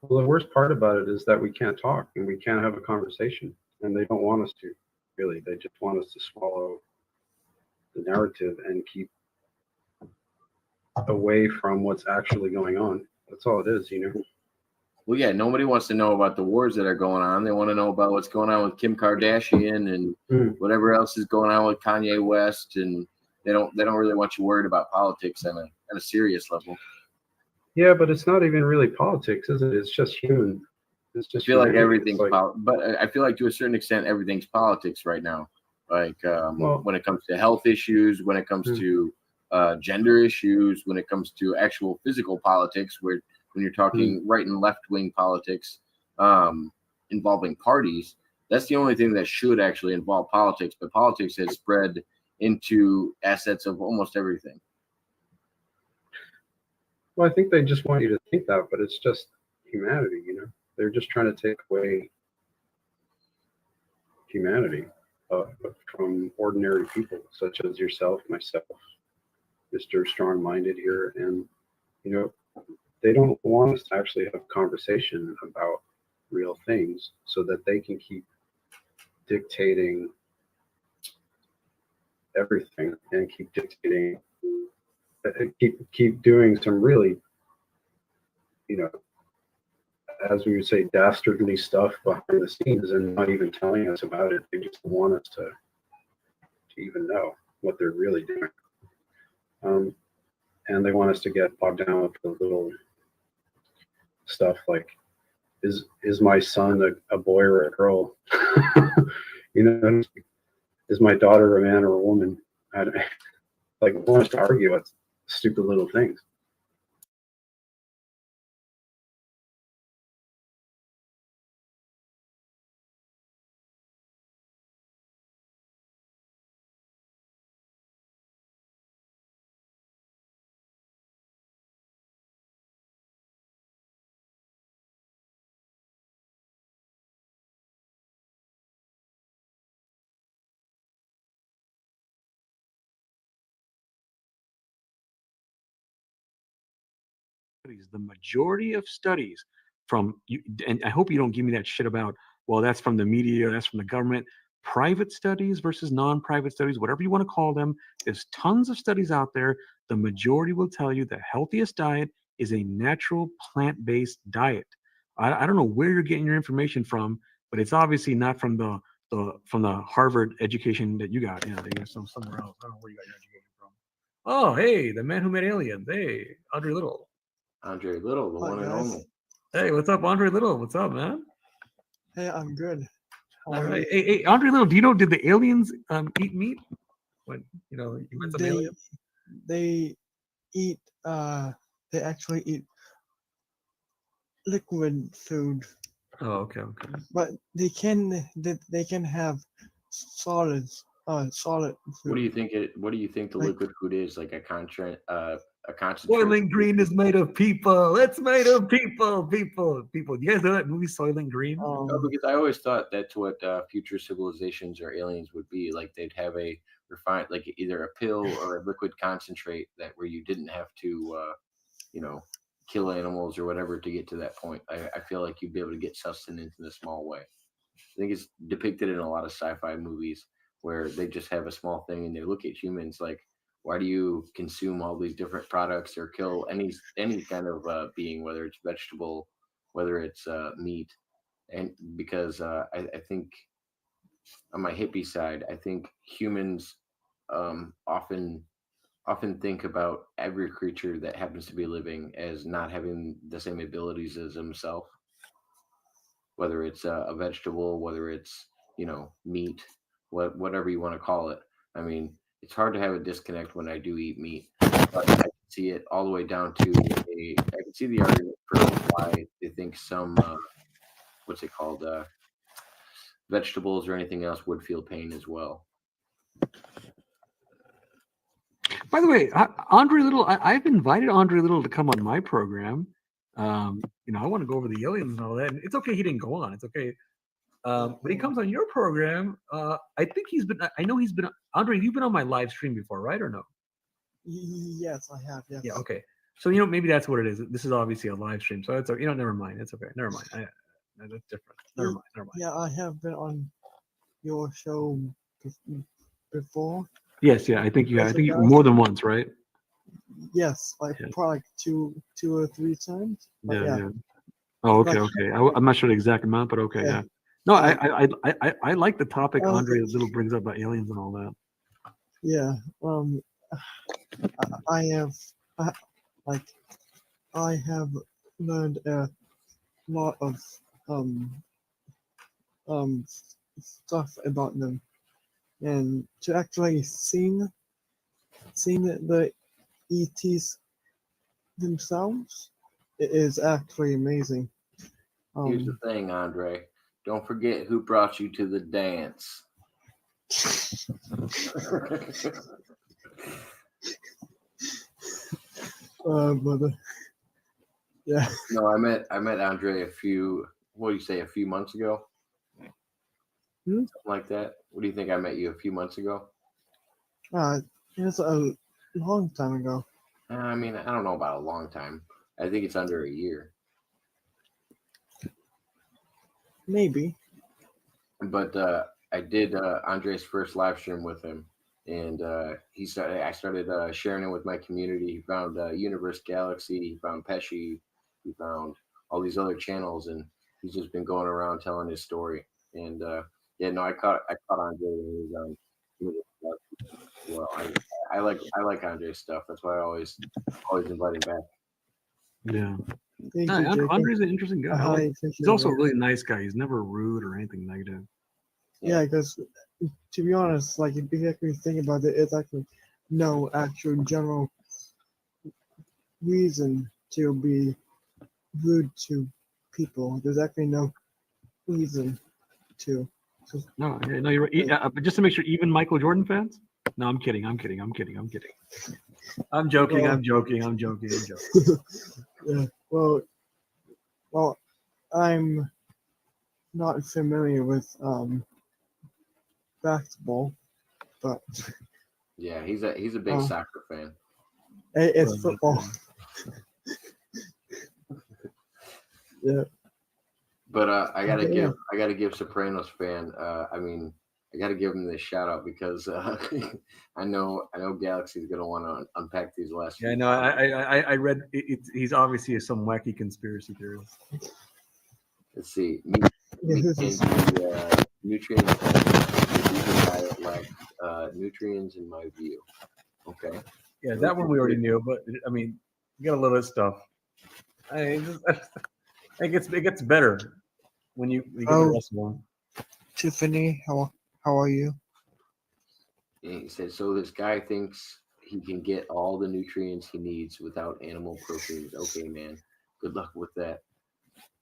Well, the worst part about it is that we can't talk and we can't have a conversation, and they don't want us to. Really, they just want us to swallow the narrative and keep away from what's actually going on. That's all it is, you know. Well, yeah, nobody wants to know about the wars that are going on. They want to know about what's going on with Kim Kardashian and whatever else is going on with Kanye West, and they don't really want you worried about politics on a serious level. Yeah, but it's not even really politics, is it? It's just human. It's just. I feel like humanity. everything's but I feel like to a certain extent everything's politics right now. Like when it comes to health issues, when it comes to gender issues, when it comes to actual physical politics, when you're talking right and left wing politics involving parties, that's the only thing that should actually involve politics. But politics has spread into assets of almost everything. Well, I think they just want you to think that, but it's just humanity, you know. They're just trying to take away humanity from ordinary people, such as yourself, myself, Mr. Strong-Minded here, and you know, they don't want us to actually have a conversation about real things, so that they can keep dictating everything and keep dictating. Keep doing some really, you know, as we would say, dastardly stuff behind the scenes and not even telling us about it. They just want us to even know what they're really doing. And they want us to get bogged down with the little stuff like, is my son a boy or a girl? You know, is my daughter a man or a woman? Like, want us to argue about stupid little things. The majority of studies from you, and I hope you don't give me that shit about, well, that's from the media, that's from the government. Private studies versus non-private studies, whatever you want to call them, there's tons of studies out there. The majority will tell you the healthiest diet is a natural plant-based diet. I don't know where you're getting your information from, but it's obviously not from the Harvard education that you got. Yeah, they got somewhere else. I don't know where you got your education from. Oh, hey, the man who made aliens. Hey, Andre Little. Andre Little, the one and only. Hey, what's up, Andre Little? What's up, man? Hey, I'm good. All right. Hey, Andre Little, do you know, did the aliens eat meat? When, you know, you met some aliens? They eat, they actually eat liquid food. Oh, okay. But they can have solid food. What do you think the liquid food is? Like a concentrate? Soylent Green is made of people. It's made of people. Do you guys know that movie Soylent Green? No, because I always thought that's what future civilizations or aliens would be. Like they'd have a refined, like either a pill or a liquid concentrate that where you didn't have to, you know, kill animals or whatever to get to that point. I feel like you'd be able to get sustenance in a small way. I think it's depicted in a lot of sci-fi movies where they just have a small thing and they look at humans like, why do you consume all these different products or kill any kind of being, whether it's vegetable, whether it's meat? And because I think on my hippie side, I think humans often think about every creature that happens to be living as not having the same abilities as himself, whether it's a vegetable, whether it's, you know, meat, whatever you want to call it. I mean, it's hard to have a disconnect when I do eat meat, but I can see it all the way down to I can see the argument for why they think some, what's it called, vegetables or anything else would feel pain as well. By the way, Andre Little, I've invited Andre Little to come on my program. You know, I want to go over the aliens and all that. And it's okay he didn't go on. It's okay. But he comes on your program. I think I know he's been, Andre, you've been on my live stream before, right? Or no? Yes, I have. Yes. Yeah. Okay. So maybe that's what it is. This is obviously a live stream, so it's never mind. It's okay. Never mind. That's different. Never mind. Never mind. Yeah, I have been on your show before. Yes, yeah. I think you. I Yes, think it more does. than once, right? Yes, like Yeah. probably two or three times. But Yeah. Oh, okay, Like- okay. I'm not sure the exact amount, but okay, Yeah. yeah. No, I like the topic Oh, Andre little brings up about aliens and all that. Yeah. I have, I have learned a lot of stuff about them, and to actually seen the ETs themselves, it is actually amazing. Here's the thing, Andre. Don't forget who brought you to the dance. But yeah. No, I met Andre a few months ago? Something like that. What do you think? I met you a few months ago? It's a long time ago. I mean, I don't know about a long time. I think it's under a year. Maybe. But I did Andre's first live stream with him, and I started sharing it with my community. He found Universe Galaxy, he found Pesci, he found all these other channels, and he's just been going around telling his story. And I caught Andre when he was on. Well, I like Andre's stuff. That's why I always invite him back. Yeah. Thank No, you, Jacob. Andre's an interesting guy. I He's appreciate also it. a really nice guy. He's never rude or anything negative. Yeah, because to be honest, like if you actually think about it, it's actually no actual general reason to be rude to people. There's actually no reason to. No, you're right. But just to make sure, even Michael Jordan fans? No, I'm kidding. I'm joking. I'm joking. Yeah. Well, I'm not familiar with basketball, but Yeah, he's a big soccer fan. it's football. Yeah. But I gotta Yeah. give Sopranos fan. I gotta give him this shout out because I know Galaxy's gonna want to unpack these last. Yeah, few no, I read he's obviously some wacky conspiracy theorist. Let's see. Who's Nutrients diet lack nutrients in my view. Okay. Yeah, that one we already knew, but I mean, you got a little stuff. It gets better when you get the rest of them. Tiffany, how are you? And he said, so this guy thinks he can get all the nutrients he needs without animal proteins. Okay, man. Good luck with that.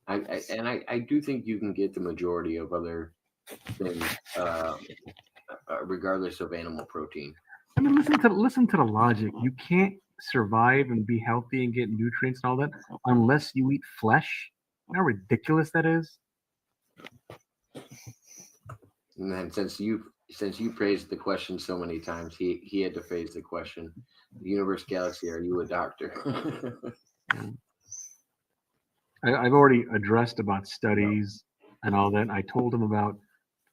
I do think you can get the majority of other things, regardless of animal protein. I mean, listen to the logic. You can't survive and be healthy and get nutrients and all that unless you eat flesh. You know how ridiculous that is? And then since you praised the question so many times, he had to phrase the question. Universe Galaxy, are you a doctor? I've already addressed about studies and all that. I told him about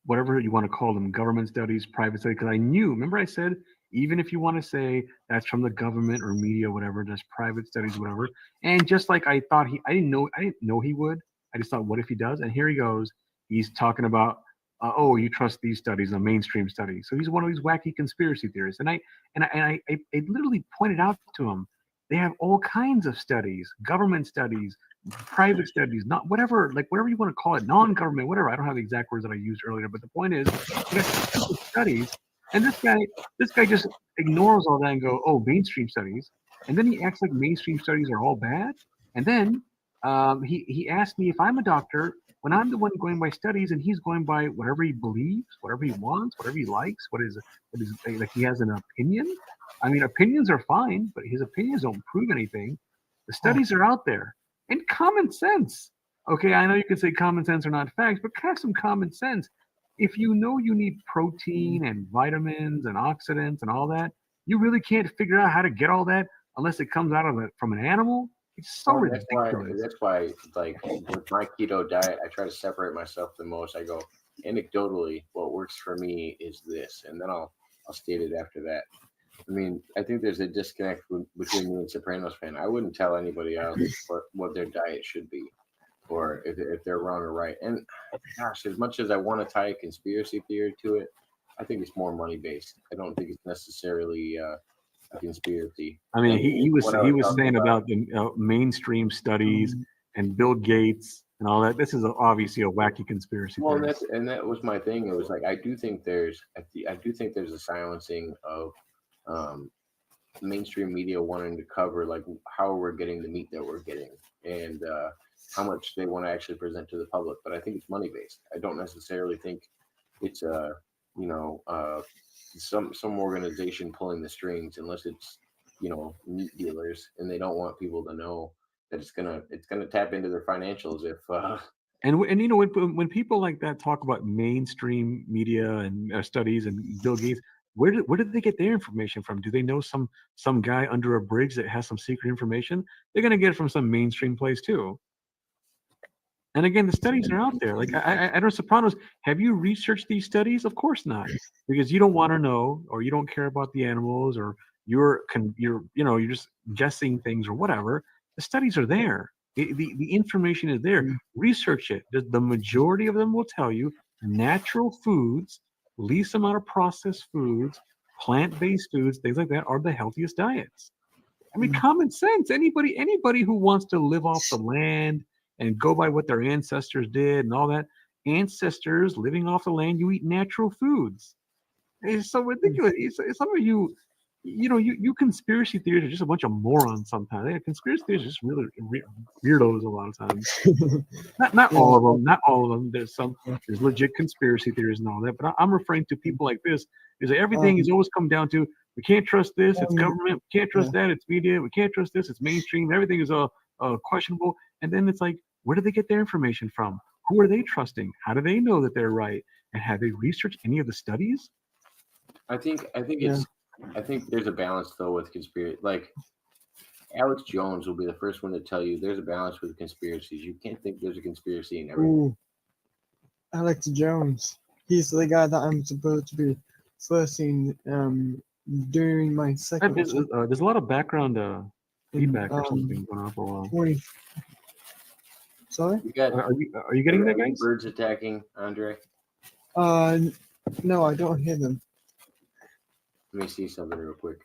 whatever you want to call them, government studies, private studies, because I knew, remember I said, even if you want to say that's from the government or media, whatever, just private studies, whatever. And just like I thought I didn't know he would. I just thought, what if he does? And here he goes. He's talking about, oh, you trust these studies, mainstream studies. So he's one of these wacky conspiracy theorists. And I literally pointed out to him, they have all kinds of studies, government studies, private studies, not whatever you want to call it, non-government, whatever. I don't have the exact words that I used earlier, but the point is, studies. And this guy just ignores all that and go, oh, mainstream studies. And then he acts like mainstream studies are all bad. And then he asked me if I'm a doctor when I'm the one going by studies and he's going by whatever he believes, whatever he wants, whatever he likes, what is like he has an opinion. I mean, opinions are fine, but his opinions don't prove anything. The studies are out there. And common sense. Okay, I know you can say common sense are not facts, but have some common sense. If you know you need protein and vitamins and oxidants and all that, you really can't figure out how to get all that unless it comes out of it from an animal. It's so Well, ridiculous. that's why, like with my keto diet, I try to separate myself the most. I go anecdotally, what works for me is this, and then I'll state it after that. I mean, I think there's a disconnect between me and Sopranos fan. I wouldn't tell anybody else what their diet should be, or if they're wrong or right. And gosh, as much as I want to tie a conspiracy theory to it, I think it's more money based. I don't think it's necessarily a conspiracy. I mean, he was What I was talking saying about the mainstream studies and Bill Gates and all that. This is obviously a wacky conspiracy Well, theory. that was my thing. It was like I do think there's a silencing of mainstream media wanting to cover like how we're getting the meat that we're getting and how much they want to actually present to the public. But I think it's money based. I don't necessarily think it's some organization pulling the strings, unless it's meat dealers, and they don't want people to know that it's gonna tap into their financials if And when people like that talk about mainstream media and studies and Bill Gates, where did they get their information from? Do they know some guy under a bridge that has some secret information? They're gonna get it from some mainstream place too. And again, the studies are out there. Like I don't know, Sopranos, have you researched these studies? Of course not, because you don't want to know, or you don't care about the animals, or you're just guessing things or whatever. The studies are there. The information is there. Research it. The majority of them will tell you natural foods, least amount of processed foods, plant-based foods, things like that are the healthiest diets. I mean, common sense. Anybody who wants to live off the land and go by what their ancestors did and all that, ancestors living off the land, you eat natural foods. It's so ridiculous. Some of you conspiracy theories are just a bunch of morons sometimes. Conspiracy theories are just really weirdos a lot of times. not all of them. Not all of them. There's legit conspiracy theories and all that. But I'm referring to people like this. Is that everything is always come down to we can't trust this. It's government. We can't trust that. It's media. We can't trust this. It's mainstream. Everything is questionable. And then it's like, where do they get their information from? Who are they trusting? How do they know that they're right? And have they researched any of the studies? I think there's a balance though with conspiracy. Like Alex Jones will be the first one to tell you there's a balance with conspiracies. You can't think there's a conspiracy in everything. Ooh, Alex Jones. He's the guy that I'm supposed to be first seeing during my second. There's a lot of background feedback or something going on for a while. Sorry? Are you getting that, guys? Birds attacking Andre? No, I don't hear them. Let me see something real quick.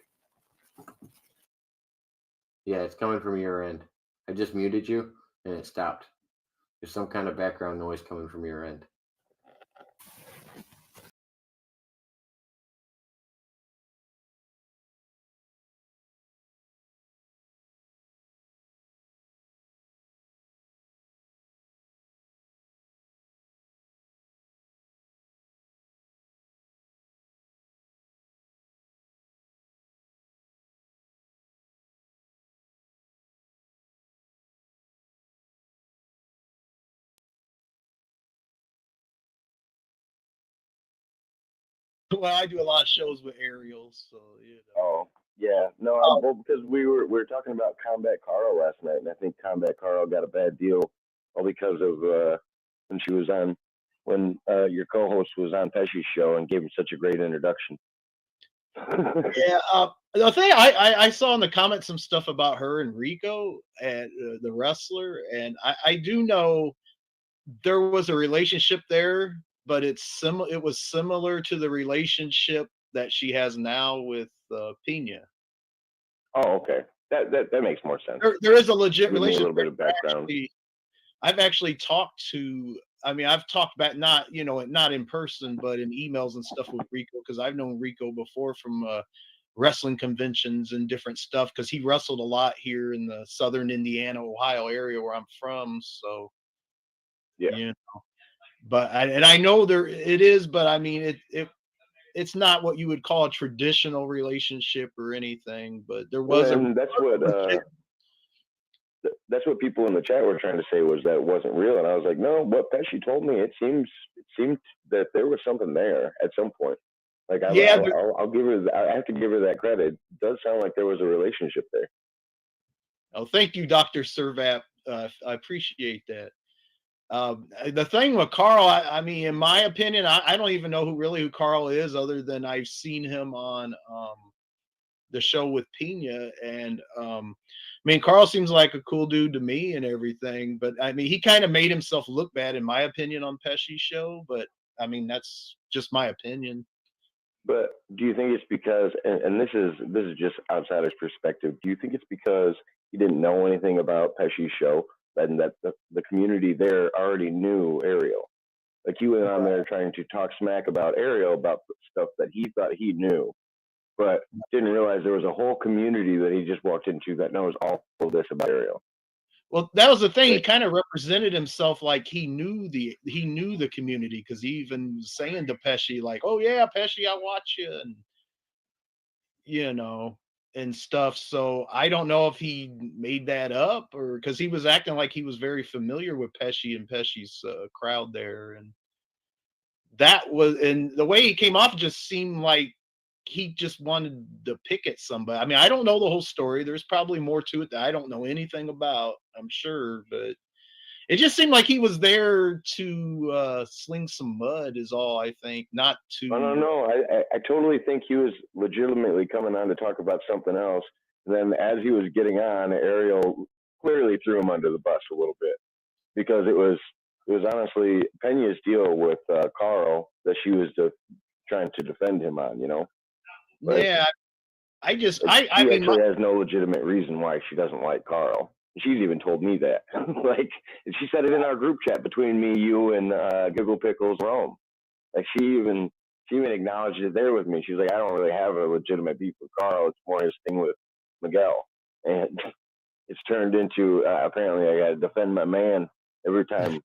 Yeah, it's coming from your end. I just muted you and it stopped. There's some kind of background noise coming from your end. Well, I do a lot of shows with aerials, so Oh, yeah. No, well, because we were talking about Combat Carl last night, and I think Combat Carl got a bad deal all because of when your co-host was on Pesci's show and gave him such a great introduction. Yeah. The thing I saw in the comments some stuff about her and Rico and the wrestler, and I do know there was a relationship there, but it was similar to the relationship that she has now with Pena. Oh, okay. That makes more sense. There is a legit Give me relationship. a little bit of background. I've actually talked to. I mean, I've talked about not in person, but in emails and stuff with Rico, because I've known Rico before from wrestling conventions and different stuff, because he wrestled a lot here in the southern Indiana, Ohio area where I'm from. So, yeah. But I know there it is, but I mean it's not what you would call a traditional relationship or anything. But there was that's what people in the chat were trying to say, was that it wasn't real, and I was like, no. What Pesci told me, it seemed that there was something there at some point. Like Yeah, I'll give her. I have to give her that credit. It does sound like there was a relationship there. oh, thank you, Dr. Servap. I appreciate that. The thing with Carl, I mean, in my opinion, I don't even know who Carl is, other than I've seen him on the show with Pena, and I mean, Carl seems like a cool dude to me and everything, but I mean, he kind of made himself look bad, in my opinion, on Pesci's show. But I mean, that's just my opinion. But do you think it's because, and this is just outsider's perspective, do you think it's because he didn't know anything about Pesci's show, and that the community there already knew Ariel? Like, he went on there trying to talk smack about Ariel, about stuff that he thought he knew, but didn't realize there was a whole community that he just walked into that knows all of this about Ariel. Well, that was the thing. He kind of represented himself like he knew the community, because he even was saying to Pesci, like, "Oh yeah, Pesci, I watch you," and you know, and stuff. So I don't know if he made that up, or because he was acting like he was very familiar with Pesci and Pesci's crowd there, and the way he came off just seemed like he just wanted to pick at somebody. I mean, I don't know the whole story. There's probably more to it that I don't know anything about, I'm sure, but it just seemed like he was there to sling some mud is all, I think, not to. No. I totally think he was legitimately coming on to talk about something else. And then as he was getting on, Ariel clearly threw him under the bus a little bit, because it was honestly Pena's deal with Carl that she was trying to defend him on, you know? Like, yeah, I mean, actually has no legitimate reason why she doesn't like Carl. She's even told me that. Like, and she said it in our group chat between me, you, and Giggle Pickles Rome. Like, she even acknowledged it there with me. She's like, I don't really have a legitimate beef with Carl. It's more his thing with Miguel. And it's turned into apparently I got to defend my man every time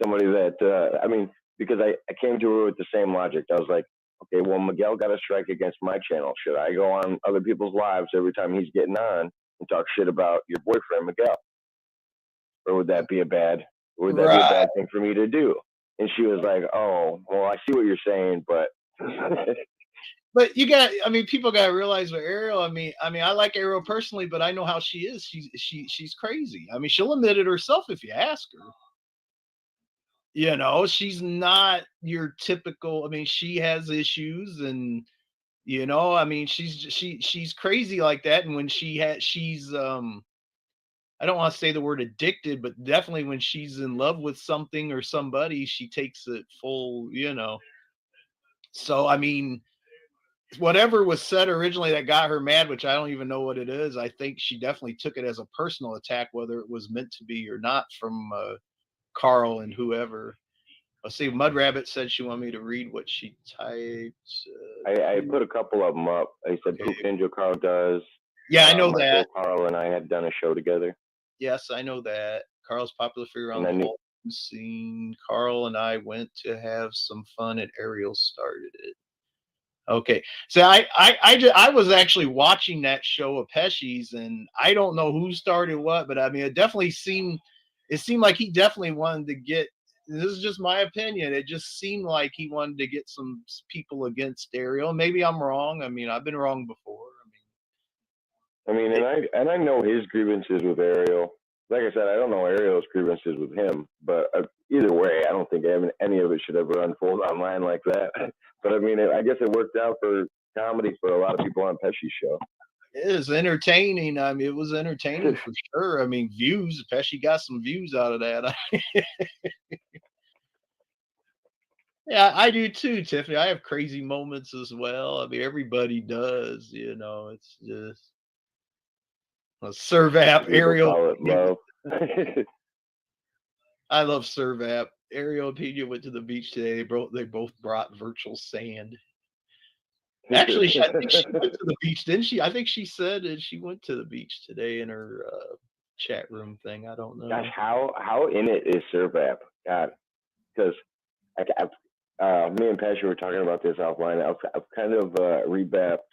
somebody that I mean, because I came to her with the same logic. I was like, okay, well, Miguel got a strike against my channel. Should I go on other people's lives every time he's getting on and talk shit about your boyfriend, Miguel? Or would that be a bad thing for me to do? And she was like, oh, well, I see what you're saying, but But people got to realize with Ariel, I mean, I like Ariel personally, but I know how she is. She's crazy. I mean, she'll admit it herself if you ask her. You know, she's not your typical. I mean, she has issues, and you know, I mean, she's crazy like that. And when she's I don't want to say the word addicted, but definitely when she's in love with something or somebody, she takes it full. You know, so I mean, whatever was said originally that got her mad, which I don't even know what it is, I think she definitely took it as a personal attack, whether it was meant to be or not, from Carl and whoever. Let's see. Mud Rabbit said she wanted me to read what she typed. I put a couple of them up. I said Poop Ninja Carl does. Yeah, I know Michael, that. Carl and I had done a show together. Yes, I know that. Carl's popular figure around the whole scene. Carl and I went to have some fun and Ariel started it. Okay, so I was actually watching that show of Pesci's, and I don't know who started what, but I mean, it seemed like he definitely wanted to get. This is just my opinion. It just seemed like he wanted to get some people against Ariel. Maybe I'm wrong. I mean, I've been wrong before. And I know his grievances with Ariel. Like I said, I don't know Ariel's grievances with him, but either way, I don't think any of it should ever unfold online like that. But I mean, I guess it worked out for comedy for a lot of people on Pesci's show. It is entertaining. I mean, it was entertaining for sure. I mean, views. Pesci got some views out of that. Yeah, I do too, Tiffany. I have crazy moments as well. I mean, everybody does. You know, it's just Servap, Ariel. I love Servap. Ariel and Pena went to the beach today. They both brought virtual sand. Actually, I think she went to the beach, didn't she? I think she said that she went to the beach today in her chat room thing. I don't know. Gosh, how in it is Servap? God, because me and Pesci were talking about this offline. I've kind of revamped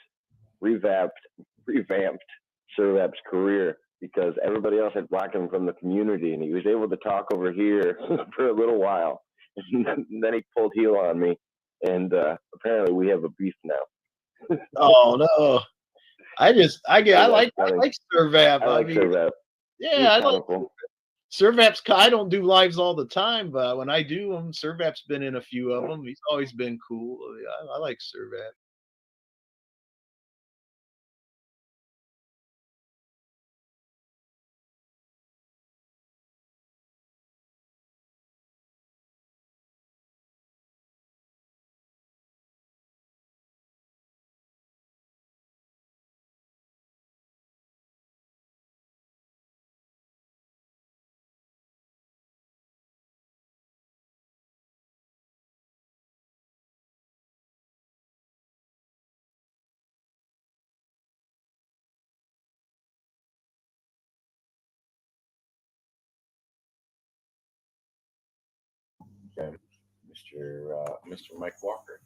Servap's career, because everybody else had blocked him from the community, and he was able to talk over here for a little while. And then he pulled heel on me and apparently we have a beef now. Oh no. I like Servap. I like Servap. Yeah, I like Servap's. I don't do lives all the time, but when I do them, Servap's been in a few of them. He's always been cool. I like Servap. Okay. Mr. Mike Walker.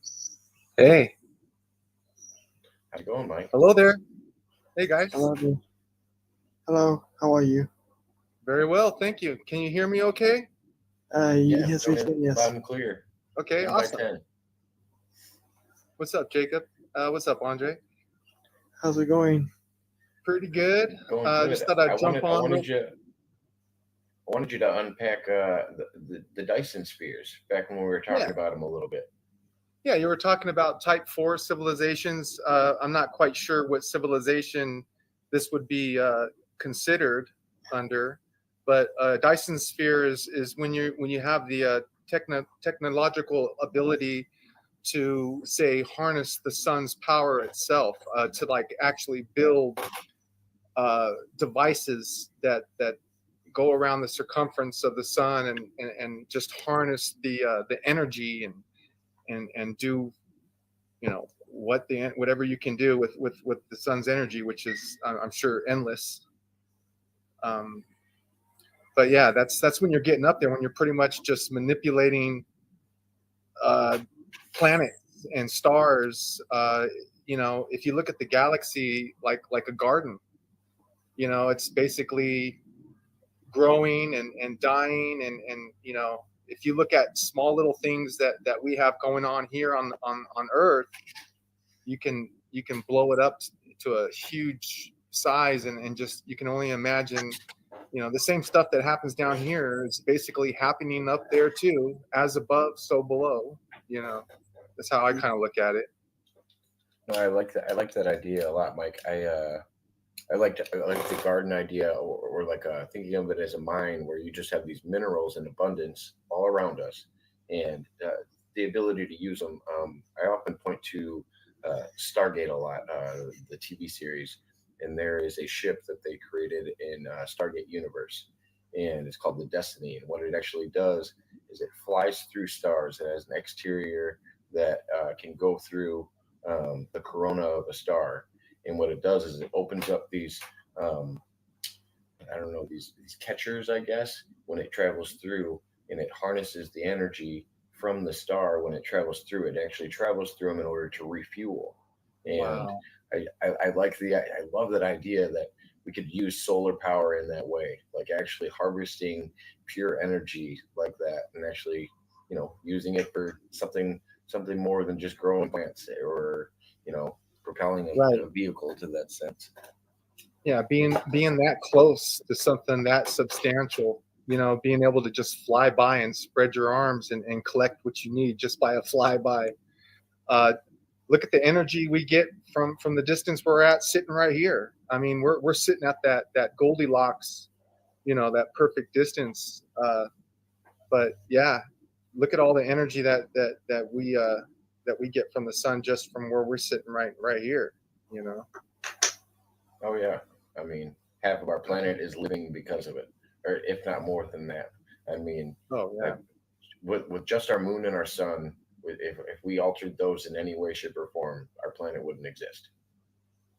Hey. How's it going, Mike? Hello there. Hey, guys. Hello. Hello. How are you? Very well, thank you. Can you hear me okay? Yes, we can. Yes. Loud and clear. Okay, 10 by awesome. 10. What's up, Jacob? What's up, Andre? How's it going? Pretty good. Going good. Just thought I'd jump on. I wanted you to unpack the Dyson spheres back when we were talking about them a little bit. Yeah, you were talking about Type 4 civilizations. I'm not quite sure what civilization this would be considered under, but Dyson sphere is when you have the technological ability to, say, harness the sun's power itself to like actually build devices that go around the circumference of the sun and just harness the energy and do, you know, whatever you can do with the sun's energy, which is I'm sure endless. But yeah, that's when you're getting up there, when you're pretty much just manipulating planets and stars. You know, if you look at the galaxy like a garden, you know, it's basically growing and dying and you know, if you look at small little things that we have going on here on Earth, you can blow it up to a huge size and just, you can only imagine, you know, the same stuff that happens down here is basically happening up there too. As above, so below. You know, that's how I kind of look at it. No, I like that. I like that idea a lot, Mike. I like the garden idea, or like thinking of it as a mine where you just have these minerals in abundance all around us, and the ability to use them. I often point to Stargate a lot, the TV series, and there is a ship that they created in Stargate Universe, and it's called the Destiny. And what it actually does is it flies through stars. It has an exterior that can go through the corona of a star. And what it does is it opens up these, I don't know, these catchers, I guess, when it travels through, and it harnesses the energy from the star. When it travels through, it actually travels through them in order to refuel. And Wow. I love that idea that we could use solar power in that way, like actually harvesting pure energy like that, and actually, you know, using it for something more than just growing plants or, you know, propelling a vehicle to that sense. Yeah, being that close to something that substantial, you know, being able to just fly by and spread your arms and collect what you need just by a flyby. Look at the energy we get from the distance we're at, sitting right here. I mean, we're sitting at that Goldilocks, you know, that perfect distance. But yeah, look at all the energy that we get from the sun just from where we're sitting right here, you know. Oh yeah, I mean, half of our planet is living because of it, or if not more than that. I mean, oh yeah, with just our moon and our sun, if we altered those in any way, shape, or form, our planet wouldn't exist.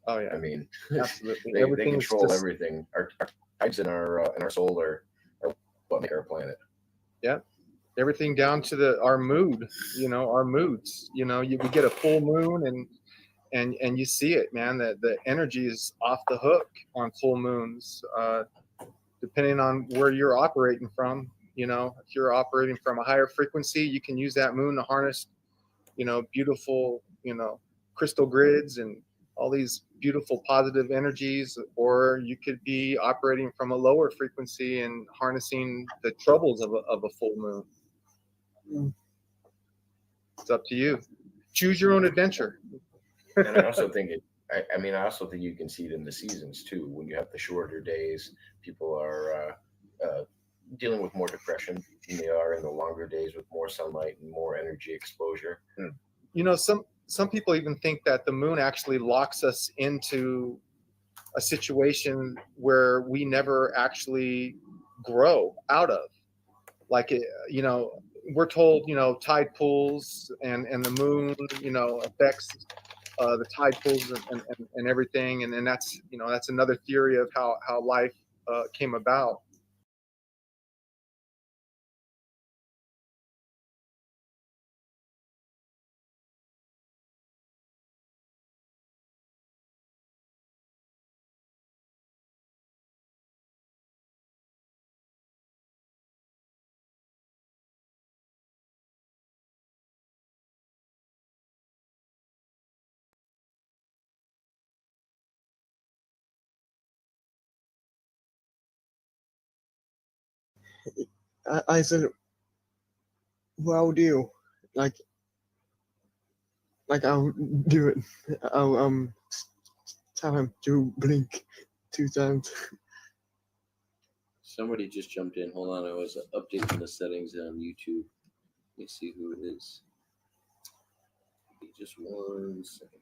Oh yeah, I mean, absolutely. they control everything. Our tides in our solar are what make our planet. Yeah, everything down to our mood. You know, our moods. You know, we get a full moon and you see it, man. That the energy is off the hook on full moons, depending on where you're operating from. You know, if you're operating from a higher frequency, you can use that moon to harness beautiful, crystal grids and all these beautiful positive energies, or you could be operating from a lower frequency and harnessing the troubles of a full moon. It's up to you. Choose your own adventure. And I also think I also think you can see it in the seasons too. When you have the shorter days, people are dealing with more depression than they are in the longer days with more sunlight and more energy exposure. Some people even think that the moon actually locks us into a situation where we never actually grow out of. Like, we're told, tide pools and the moon, affects the tide pools and everything. And that's, that's another theory of how life came about. I said, well, I'll do. Like I'll do it. I'll tell him to blink 2 times. Somebody just jumped in. Hold on, I was updating the settings on YouTube. Let me see who it is. Just 1 second.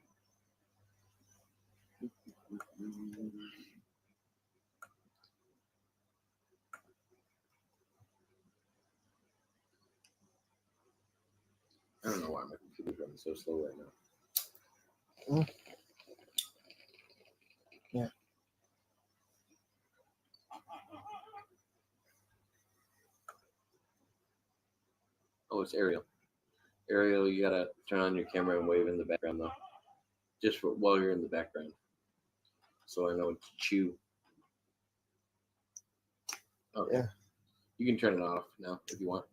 I don't know why my computer's running so slow right now. Yeah. Oh, it's Ariel. Ariel, you gotta turn on your camera and wave in the background though. Just while you're in the background. So I know it's you. Okay. Yeah. You can turn it off now if you want.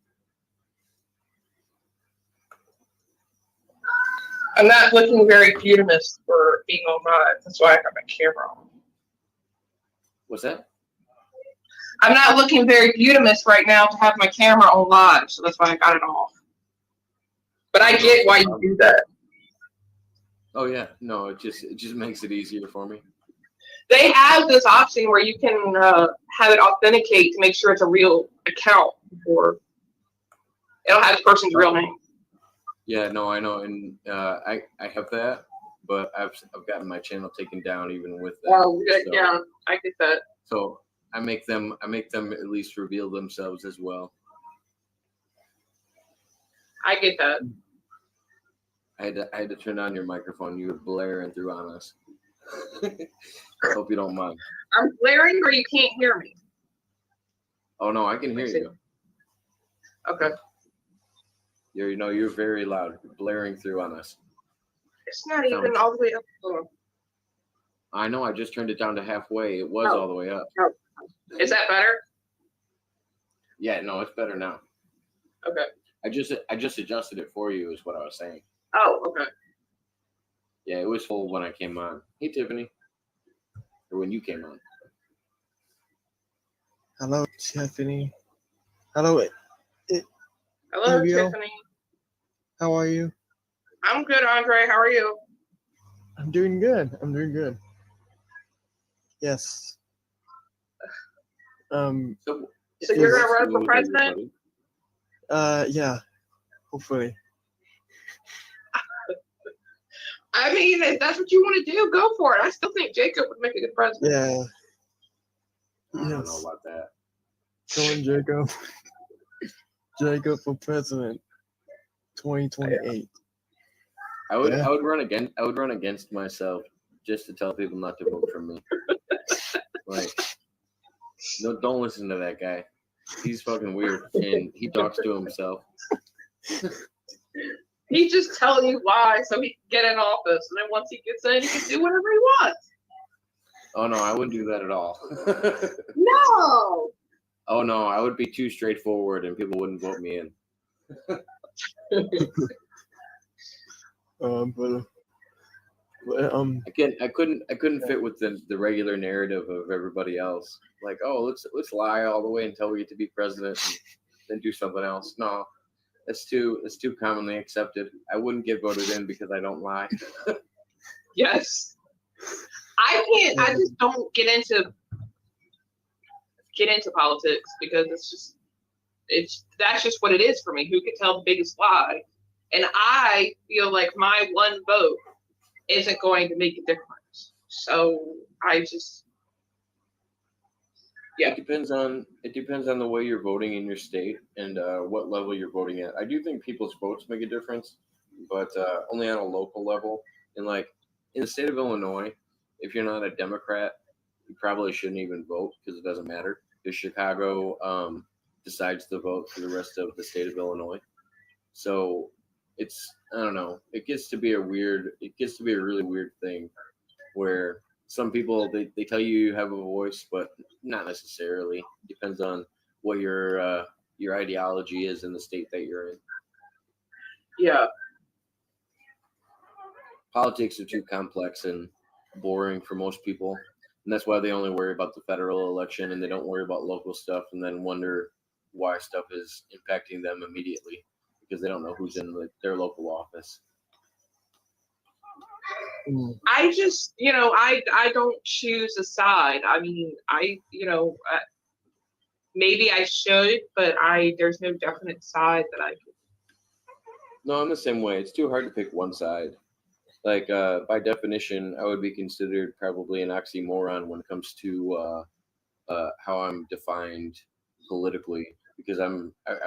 I'm not looking very Vietnamese for being on live. That's why I got my camera on. What's that? I'm not looking very Vietnamese right now to have my camera on live, so that's why I got it off. But I get why you do that. Oh yeah, no, it just makes it easier for me. They have this option where you can have it authenticate to make sure it's a real account before it'll have the person's real name. Yeah, no, I know, and I have that, but I've gotten my channel taken down even with that. Oh, So- yeah, I get that. So I make them at least reveal themselves as well. I get that. I had to turn on your microphone. You were blaring through on us. I hope you don't mind. I'm blaring or you can't hear me. Oh no, I can hear you. Okay. You're very loud, blaring through on us. It's not even all the way up. I know. I just turned it down to halfway. It was all the way up. Oh. Is that better? Yeah, no, it's better now. Okay. I just adjusted it for you, is what I was saying. Oh, okay. Yeah, it was full when I came on. Hey, Tiffany. Or when you came on. Hello, Tiffany. Hello. Hello, Ariel. Tiffany. How are you? I'm good, Andre. How are you? I'm doing good. Yes. So you're gonna run for president? Yeah. Hopefully. I mean, if that's what you want to do, go for it. I still think Jacob would make a good president. Yeah. I don't know about that. Go on, Jacob. Jacob for president, 2028. I would run against myself just to tell people not to vote for me. Like, no, don't listen to that guy. He's fucking weird, and he talks to himself. He's just telling you why so he can get in office, and then once he gets in, he can do whatever he wants. Oh no, I wouldn't do that at all. No. Oh no, I would be too straightforward, and people wouldn't vote me in. But I couldn't fit with the regular narrative of everybody else. Like, oh, let's lie all the way until we get to be president and then do something else. No, that's too commonly accepted. I wouldn't get voted in because I don't lie. Yes. I just don't get into politics because that's just what it is for me. Who can tell the biggest lie? And I feel like my one vote isn't going to make a difference. So I just It depends on the way you're voting in your state and what level you're voting at. I do think people's votes make a difference, but only on a local level. And like in the state of Illinois, if you're not a Democrat, you probably shouldn't even vote because it doesn't matter. Because Chicago decides the vote for the rest of the state of Illinois. So I don't know. It gets to be a really weird thing where some people they tell you have a voice, but not necessarily. It depends on what your ideology is in the state that you're in. Yeah. Politics are too complex and boring for most people, and that's why they only worry about the federal election and they don't worry about local stuff, and then wonder why stuff is impacting them immediately because they don't know who's in their local office. I just, I don't choose a side. I mean, maybe I should, but there's no definite side that I could. No, I'm the same way. It's too hard to pick one side. Like, by definition, I would be considered probably an oxymoron when it comes to how I'm defined politically, because I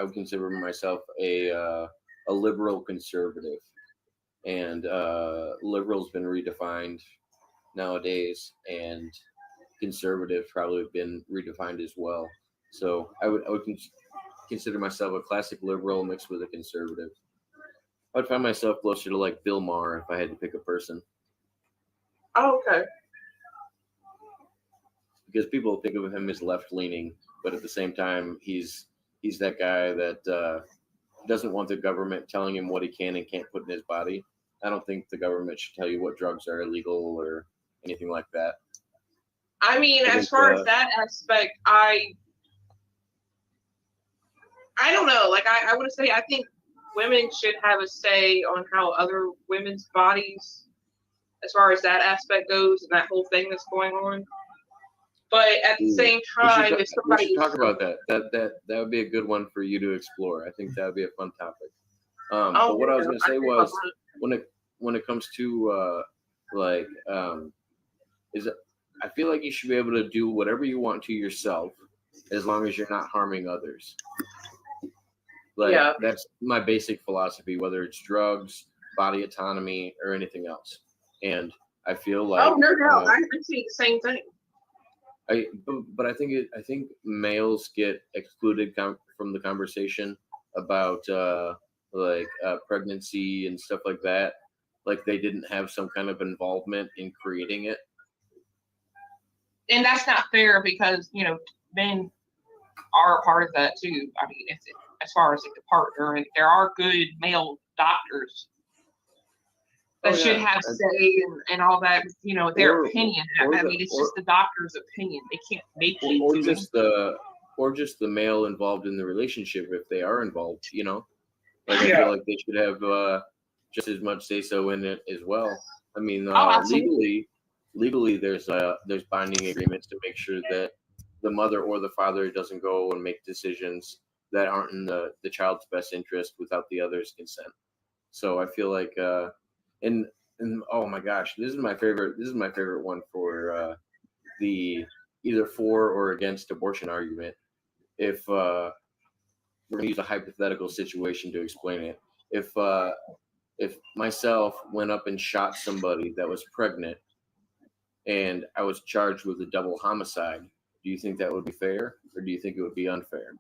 would consider myself a liberal conservative, and liberal's been redefined nowadays, and conservative probably been redefined as well. So I would consider myself a classic liberal mixed with a conservative. I'd find myself closer to like Bill Maher if I had to pick a person. Oh, okay. Because people think of him as left-leaning, but at the same time, he's that guy that doesn't want the government telling him what he can and can't put in his body. I don't think the government should tell you what drugs are illegal or anything like that. I mean, as far as that aspect, I don't know. Like, I want to say, I think women should have a say on how other women's bodies, as far as that aspect goes, and that whole thing that's going on. But at the same time, if somebody we should talk about that. That would be a good one for you to explore. I think that would be a fun topic. But what I was going to say was, when it comes to I feel like you should be able to do whatever you want to yourself, as long as you're not harming others. That's my basic philosophy, whether it's drugs, body autonomy, or anything else. And I feel like I see the same thing. But I think males get excluded from the conversation about pregnancy and stuff like that. Like they didn't have some kind of involvement in creating it. And that's not fair because, men are a part of that too. I mean, as far as like the partner, and there are good male doctors that should have say and all that, their opinion. I mean, it's just the doctor's opinion. They can't make it. Or just the male involved in the relationship if they are involved, Like I feel like they should have just as much say so in it as well. I mean, legally there's binding agreements to make sure that the mother or the father doesn't go and make decisions that aren't in the child's best interest without the other's consent. So I feel like and oh my gosh, this is my favorite one for the either for or against abortion argument. If we're gonna use a hypothetical situation to explain it. If myself went up and shot somebody that was pregnant and I was charged with a double homicide, do you think that would be fair, or do you think it would be unfair?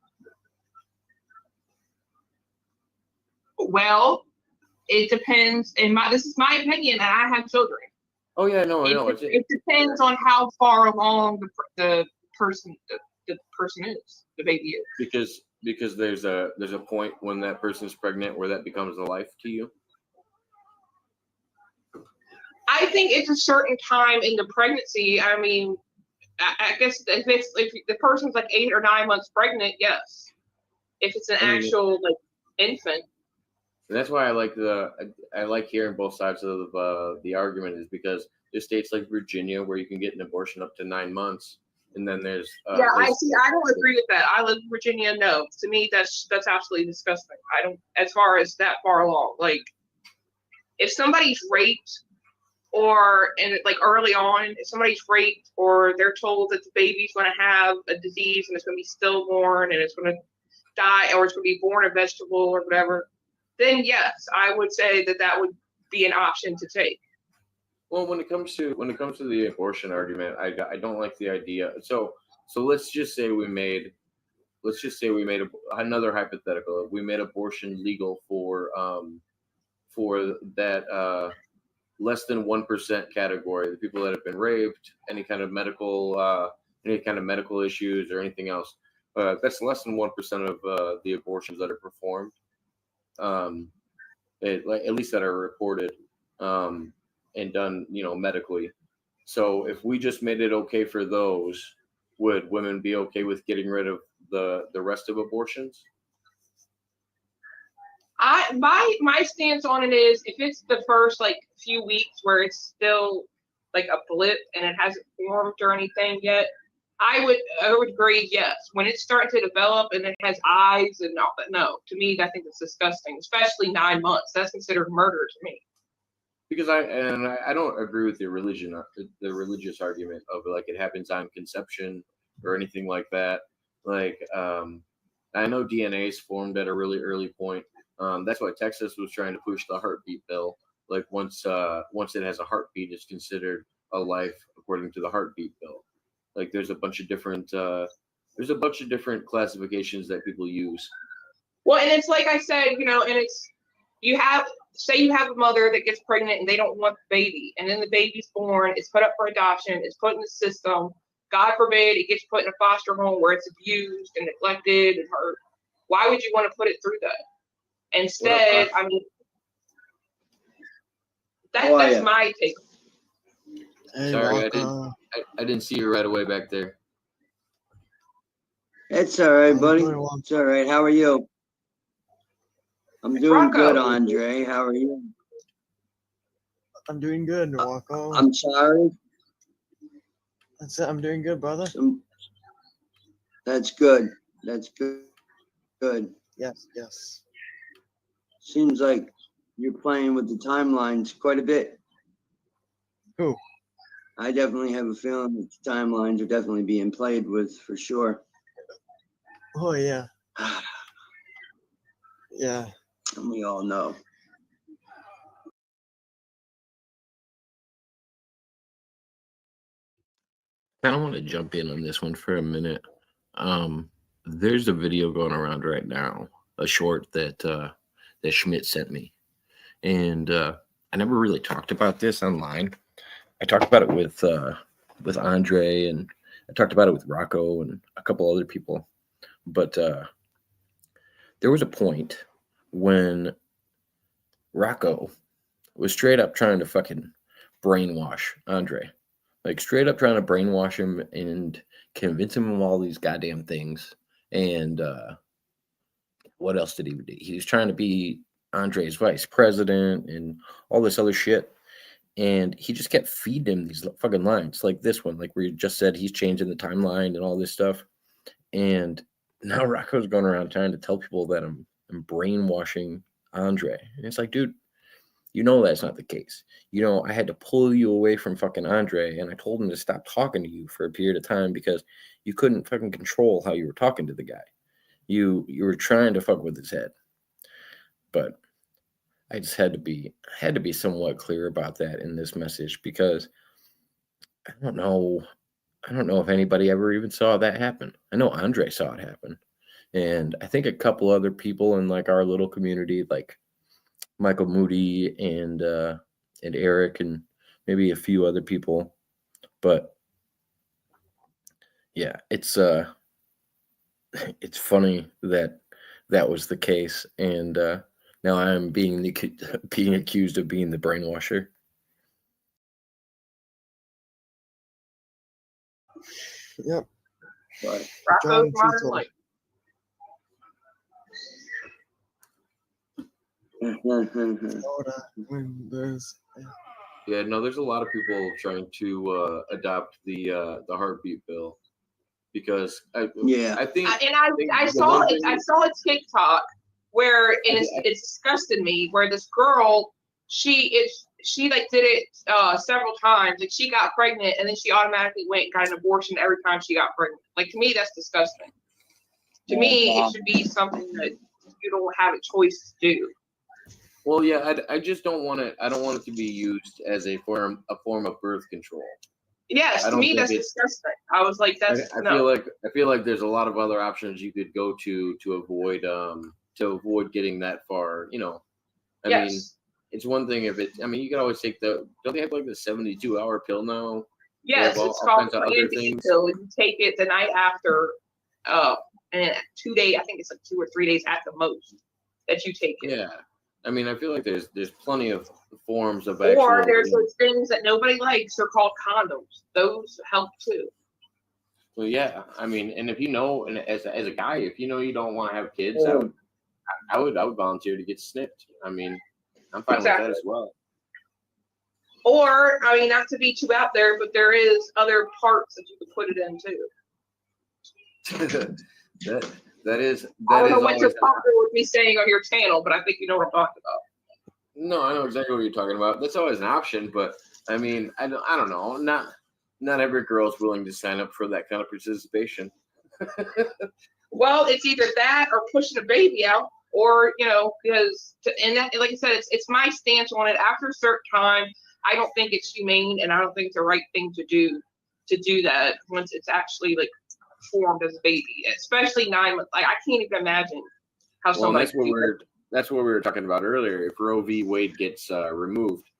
Well, it depends. This is my opinion, and I have children. Oh yeah, no, I know. It depends on how far along the person is, the baby is. Because there's a point when that person's pregnant where that becomes a life to you. I think it's a certain time in the pregnancy. I mean, I guess if the person's like 8 or 9 months pregnant, yes. If it's an I mean, actual like infant. And that's why I like hearing both sides of the argument, is because there's states like Virginia where you can get an abortion up to 9 months, and then there's Yeah, I see. I don't agree with that. I live in Virginia. No, to me, that's absolutely disgusting. I don't, as far as that far along. Like, if somebody's raped, like early on, if somebody's raped, or they're told that the baby's going to have a disease and it's going to be stillborn and it's going to die, or it's going to be born a vegetable or whatever, then yes, I would say that would be an option to take. Well, when it comes to the abortion argument, I don't like the idea. So let's just say we made another hypothetical. We made abortion legal for that less than 1% category, the people that have been raped, any kind of medical issues or anything else. That's less than 1% of the abortions that are performed, at least that are reported and done, medically. So if we just made it okay for those, would women be okay with getting rid of the rest of abortions? My stance on it is, if it's the first like few weeks where it's still like a blip and it hasn't formed or anything yet, I would agree, yes. When it's starting to develop and it has eyes and all that, no. To me, I think it's disgusting, especially 9 months. That's considered murder to me. Because I don't agree with the religious argument of like it happens on conception or anything like that. Like I know DNA is formed at a really early point. That's why Texas was trying to push the heartbeat bill. Like once it has a heartbeat, it's considered a life according to the heartbeat bill. Like there's a bunch of different classifications that people use. Well, and it's like I said, and it's you have a mother that gets pregnant and they don't want the baby, and then the baby's born, it's put up for adoption, it's put in the system. God forbid it gets put in a foster home where it's abused and neglected and hurt. Why would you want to put it through that? Instead, I mean, that's my take. Hey, Sorry, I didn't see you right away back there. It's all right, buddy. It's all right. How are you? I'm doing good, Andre. How are you? I'm doing good, Rocco. I'm sorry. I'm doing good, brother. That's good. That's good. Good. Yes. Seems like you're playing with the timelines quite a bit. Who? I definitely have a feeling that the timelines are definitely being played with for sure. Oh, yeah. Yeah. And we all know. I don't want to jump in on this one for a minute. There's a video going around right now, a short that Schmidt sent me, and I never really talked about this online. I talked about it with Andre, and I talked about it with Rocco and a couple other people, but there was a point when Rocco was straight up trying to fucking brainwash Andre. Like straight up trying to brainwash him and convince him of all these goddamn things. And what else did he do? He was trying to be Andre's vice president and all this other shit. And he just kept feeding him these fucking lines like this one, like where he just said he's changing the timeline and all this stuff. And now Rocco's going around trying to tell people that I'm brainwashing Andre. And it's like, dude, you know that's not the case. I had to pull you away from fucking Andre, and I told him to stop talking to you for a period of time because you couldn't fucking control how you were talking to the guy. You were trying to fuck with his head. But I just had to be somewhat clear about that in this message because I don't know if anybody ever even saw that happen. I know Andre saw it happen. And I think a couple other people in like our little community, like Michael Moody and Eric and maybe a few other people. But yeah, it's funny that was the case. And now I'm being accused of being the brainwasher. Yep. But Rocco's John Modern Cheadle. Life. Florida, when there's Yeah, no, there's a lot of people trying to adopt the heartbeat bill because I think I saw it. I saw a TikTok where it's disgusted me. Where this girl, she like did it several times. Like she got pregnant and then she automatically went and got an abortion every time she got pregnant. Like to me, that's disgusting. To me, it should be something that you don't have a choice to do. Well, yeah, I just don't want it. I don't want it to be used as a form of birth control. Yes, I to don't me think that's disgusting. I was like, that's I no. feel like there's a lot of other options you could go to avoid getting that far. You know, I mean, Yes. it's one thing if it. I mean, you can always take don't they have like the 72-hour pill now? They Yes, have it's called kinds of other Plan B things. pill. You take it the night after, and 2 days. I think it's like 2 or 3 days at the most that you take it. Yeah, I mean, I feel like there's plenty of forms of Or actual. there's those things that nobody likes. They're called condoms. Those help too. Well, yeah, I mean, and if you know, and as a guy, if you know you don't want to have kids, I would volunteer to get snipped. I mean, I'm fine with that Exactly. as well. Or, I mean, not to be too out there, but there is other parts that you could put it in too. that is I don't know what always you're popular with me saying on your channel, but I think you know what I'm talking about. no, I know exactly what you're talking about. That's always an option, but I mean, I don't know. Not every girl is willing to sign up for that kind of participation. Well, it's either that or pushing a baby out, or because like I said, it's my stance on it. After a certain time, I don't think it's humane, and I don't think it's the right thing to do that once it's actually like formed as a baby, especially 9 months. Like I can't even imagine how Well, somebody. that's what we were talking about earlier. If Roe v. Wade gets removed,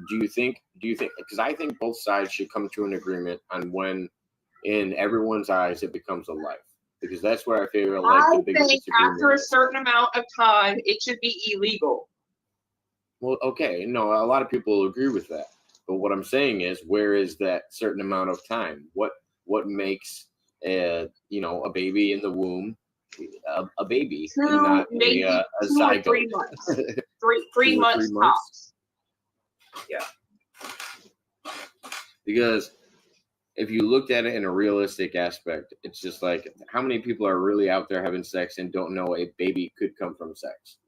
do you think? Because I think both sides should come to an agreement on when, in everyone's eyes, it becomes a life. Because that's where I feel like I the biggest think disagreement after a is. certain amount of time, it should be illegal. Well, okay, no, a lot of people agree with that. But what I'm saying is, where is that certain amount of time? What makes a baby in the womb a baby and not Maybe a 2 or 3 zygote? months. Two or 3 Three months months? tops. Yeah. Because if you looked at it in a realistic aspect, it's just like how many people are really out there having sex and don't know a baby could come from sex?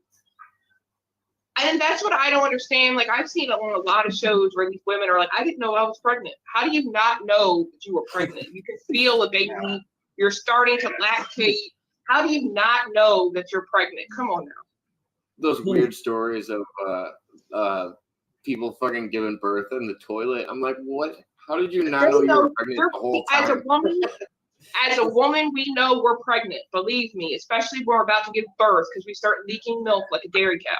And that's what I don't understand. Like I've seen it on a lot of shows where these women are like, I didn't know I was pregnant. How do you not know that you were pregnant? You can feel a baby. You're starting to lactate. How do you not know that you're pregnant? Come on now. Those weird stories of people fucking giving birth in the toilet. I'm like, what? How did you not know you were pregnant the whole As a time? woman, we know we're pregnant. Believe me, especially when we're about to give birth, because we start leaking milk like a dairy cow.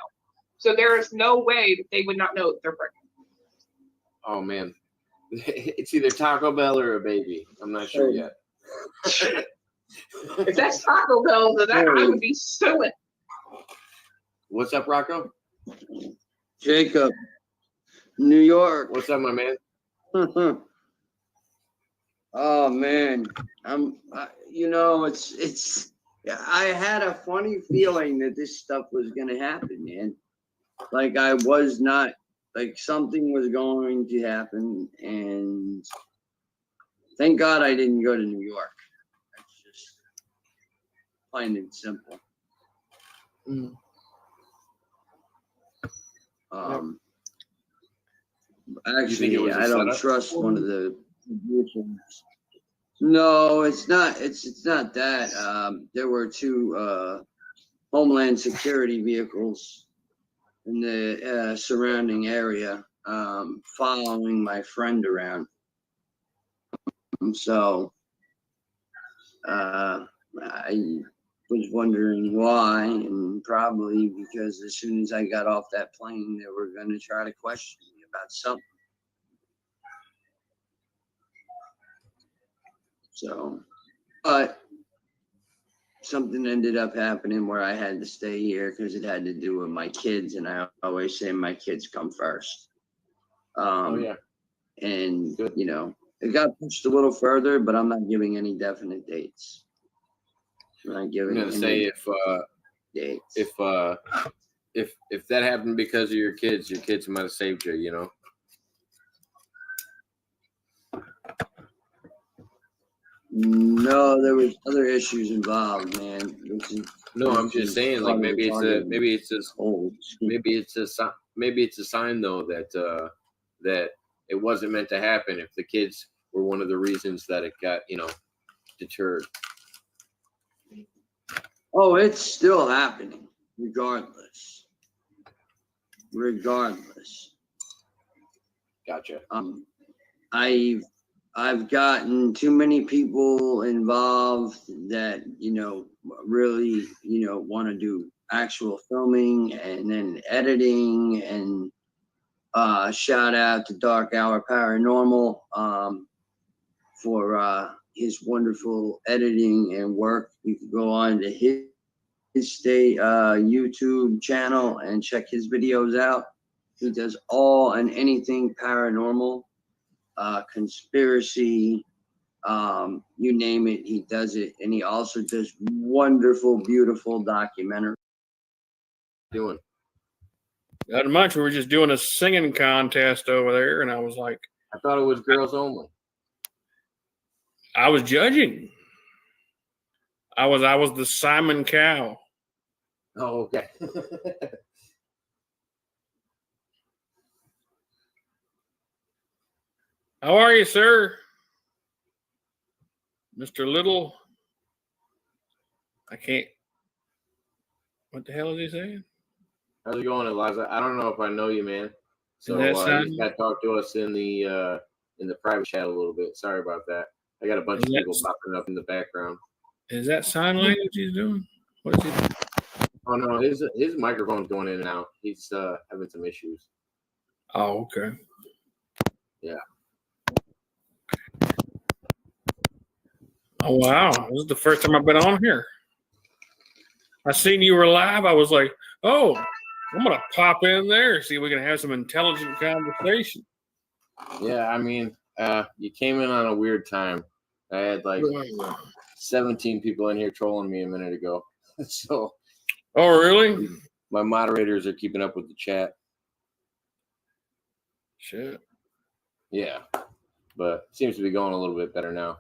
So there is no way that they would not know that they're pregnant. Oh man, it's either Taco Bell or a baby. I'm not sure yet. If that's Taco Bell, then I would be suing. What's up, Rocco? Jacob, New York. What's up, my man? Oh man, it's. I had a funny feeling that this stuff was gonna happen, man. Like I was not, like something was going to happen, and thank God I didn't go to New York. That's just plain and simple. You think it was Actually, a I don't setup? trust one of the musicians. No, it's not. It's not that. There were 2 Homeland Security vehicles in the surrounding area following my friend around. So I was wondering why, and probably because as soon as I got off that plane, they were going to try to question me about something. So, but something ended up happening where I had to stay here because it had to do with my kids, and I always say my kids come first. Oh yeah. And It got pushed a little further, but I'm not giving any definite dates. I'm not I'm giving gonna any say dates. if that happened because of your kids might have saved you. You know. No, there was other issues involved, man. No, I'm just saying, like maybe it's a sign though that that it wasn't meant to happen. If the kids were one of the reasons that it got deterred. Oh, it's still happening, regardless. Gotcha. I've gotten too many people involved that really want to do actual filming and then editing, and shout out to Dark Hour Paranormal for his wonderful editing and work. You can go on to his state YouTube channel and check his videos out. He does all and anything paranormal. Conspiracy, you name it, he does it. And he also does wonderful, beautiful documentary. Doing not much. We were just doing a singing contest over there, and I was like, I thought it was girls only. I was judging. I was the Simon Cowell. Oh, okay. How are you, sir? Mr. Little? I can't. What the hell is he saying? How's it going, Eliza? I don't know if I know you, man. So That you sound- just got to talk to us in the private chat a little bit. Sorry about that. I got a bunch of Is that- people popping up in the background. Is that sign language he's doing? What is he doing? Oh no, his microphone's going in and out. He's having some issues. Oh, okay. Yeah. Oh, wow. This is the first time I've been on here. I seen you were live. I was like, oh, I'm going to pop in there, see if we can have some intelligent conversation. Yeah, I mean, you came in on a weird time. I had like 17 people in here trolling me a minute ago. So. Oh, really? My moderators are keeping up with the chat. Shit. Yeah, but it seems to be going a little bit better now.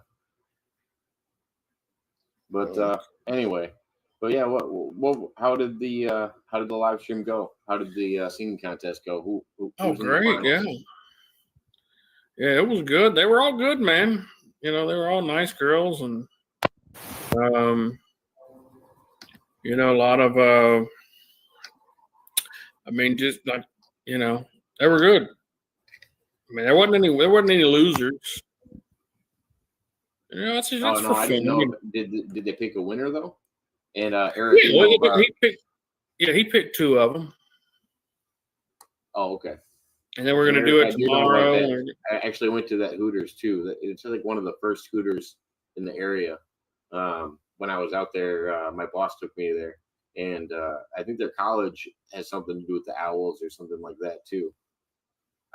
But anyway, but yeah, what? How did the live stream go? How did the singing contest go? Who Oh, was in the great. Yeah. finals? Yeah, it was good. They were all good, man. They were all nice girls, and a lot of just like they were good. I mean, there wasn't any losers. It's just Oh for no, I didn't fun. know. Did they pick a winner though? And Eric, Yeah, well, he picked two of them, oh okay. and then we're gonna Eric, do I it do know about tomorrow. that. I actually went to that Hooters too. It's like one of the first Hooters in the area. When I was out there, my boss took me there, and I think their college has something to do with the Owls or something like that too.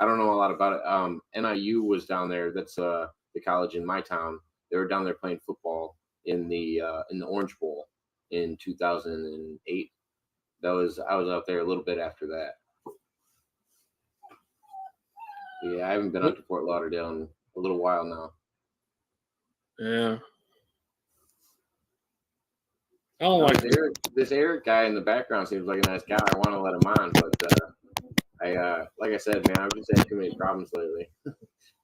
I don't know a lot about it. NIU was down there. That's the college in my town. They were down there playing football in the Orange Bowl in 2008. I was out there a little bit after that. Yeah, I haven't been up to Fort Lauderdale in a little while now. Yeah. Oh, like This Eric guy in the background seems like a nice guy. I want to let him on, but like I said, man, I've just had too many problems lately.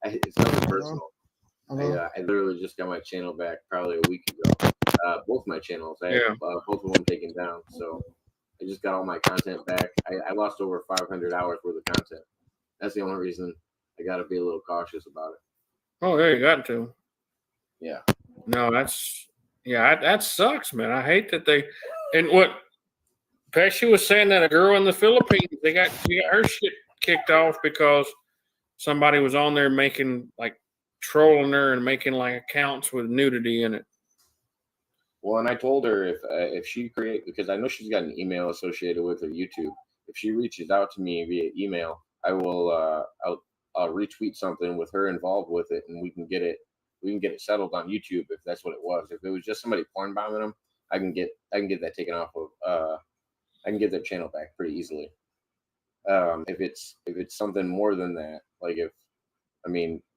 It's nothing personal. I literally just got my channel back probably a week ago. Both my channels, I had both of them taken down. So I just got all my content back. I lost over 500 hours worth of content. That's the only reason I got to be a little cautious about it. oh, yeah, you got to. Yeah. No, that sucks, man. I hate that they. And what Pesci was saying, that a girl in the Philippines, she got her shit kicked off because somebody was on there making trolling her and making accounts with nudity in it. Well, and I told her if she because I know she's got an email associated with her YouTube. If she reaches out to me via email, I will I'll retweet something with her involved with it, and we can get it settled on YouTube if that's what it was. If it was just somebody porn bombing them, I can get that taken off of. I can get their channel back pretty easily. If it's something more than that, like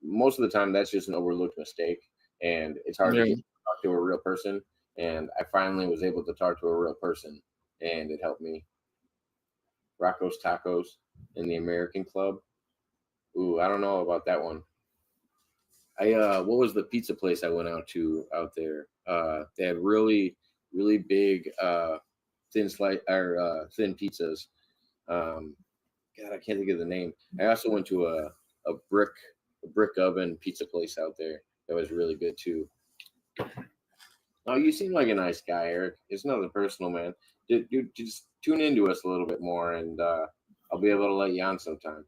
most of the time that's just an overlooked mistake, and it's hard to talk to a real person. And I finally was able to talk to a real person, and it helped me. Rocco's Tacos in the American Club. Ooh, I don't know about that one. What was the pizza place I went out to out there? They had really, really big thin pizzas. God, I can't think of the name. I also went to a brick oven pizza place out there that was really good too. Oh, you seem like a nice guy, Eric. It's nothing personal, man. Dude, just tune into us a little bit more, and I'll be able to let you on sometime.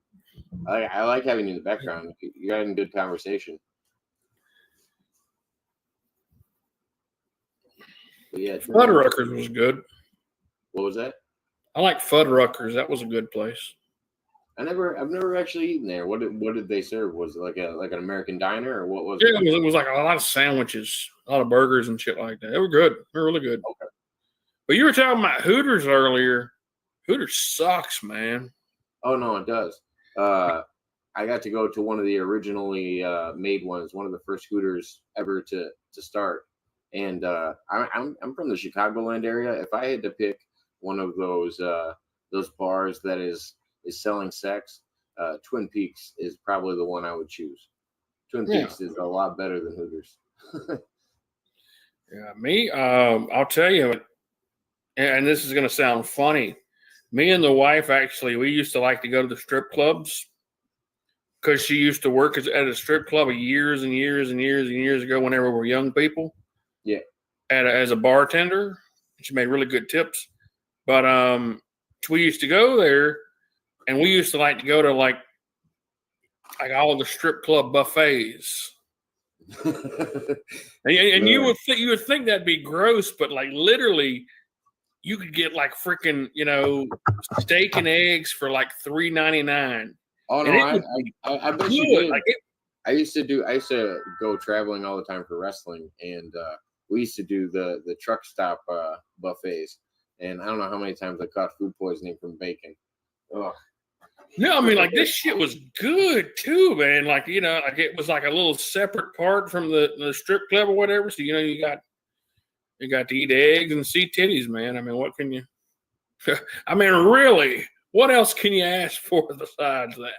I like having you in the background. You're having good conversation. But yeah, Fuddruckers was good. What was that? I like Fuddruckers. That was a good place. I've never actually eaten there. What did they serve? Was it like an American diner, or what was it? It was like a lot of sandwiches, a lot of burgers and shit like that. They were good. They were really good. Okay. But you were talking about Hooters earlier. Hooters sucks, man. Oh no, it does. I got to go to one of the originally made ones, one of the first Hooters ever to start. And I'm from the Chicagoland area. If I had to pick one of those bars that is selling sex, Twin Peaks is probably the one I would choose. Twin Peaks is a lot better than Hooters. Yeah, me, I'll tell you, and this is going to sound funny. Me and the wife, actually, we used to like to go to the strip clubs because she used to work at a strip club years and years and years and years ago whenever we were young people. Yeah. As a bartender. She made really good tips. But we used to go there, and we used to like to go to like all of the strip club buffets. and you would think that'd be gross, but like literally you could get like freaking, steak and eggs for like $3.99. Oh no, I bet you did. I used to go traveling all the time for wrestling, and we used to do the truck stop buffets, and I don't know how many times I caught food poisoning from bacon. Ugh. No, I mean, like this shit was good too, man. Like, like it was like a little separate part from the strip club or whatever. So, you got to eat eggs and see titties, man. I mean, what can you, I mean, really, what else can you ask for besides that?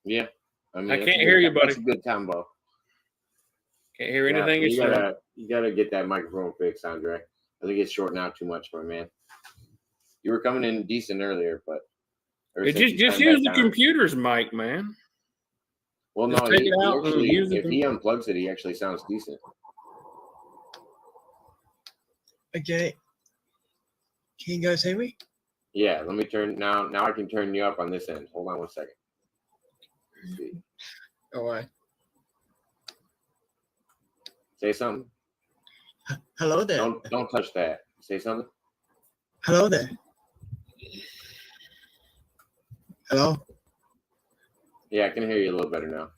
Yeah. I mean, I can't hear you, buddy. That's a good combo. Can't hear anything you gotta get that microphone fixed, Andre. I think it's shorting out too much, my man. You were coming in decent earlier, but just use the computer's mic, man. Well, just no, take it out if he unplugs it, he actually sounds decent. Okay. Can you guys hear me? Yeah, let me turn now. Now I can turn you up on this end. Hold on one second. Let's see. All right. Say something. Hello there. Don't touch that. Say something. Hello there. Hello. Yeah, I can hear you a little better now.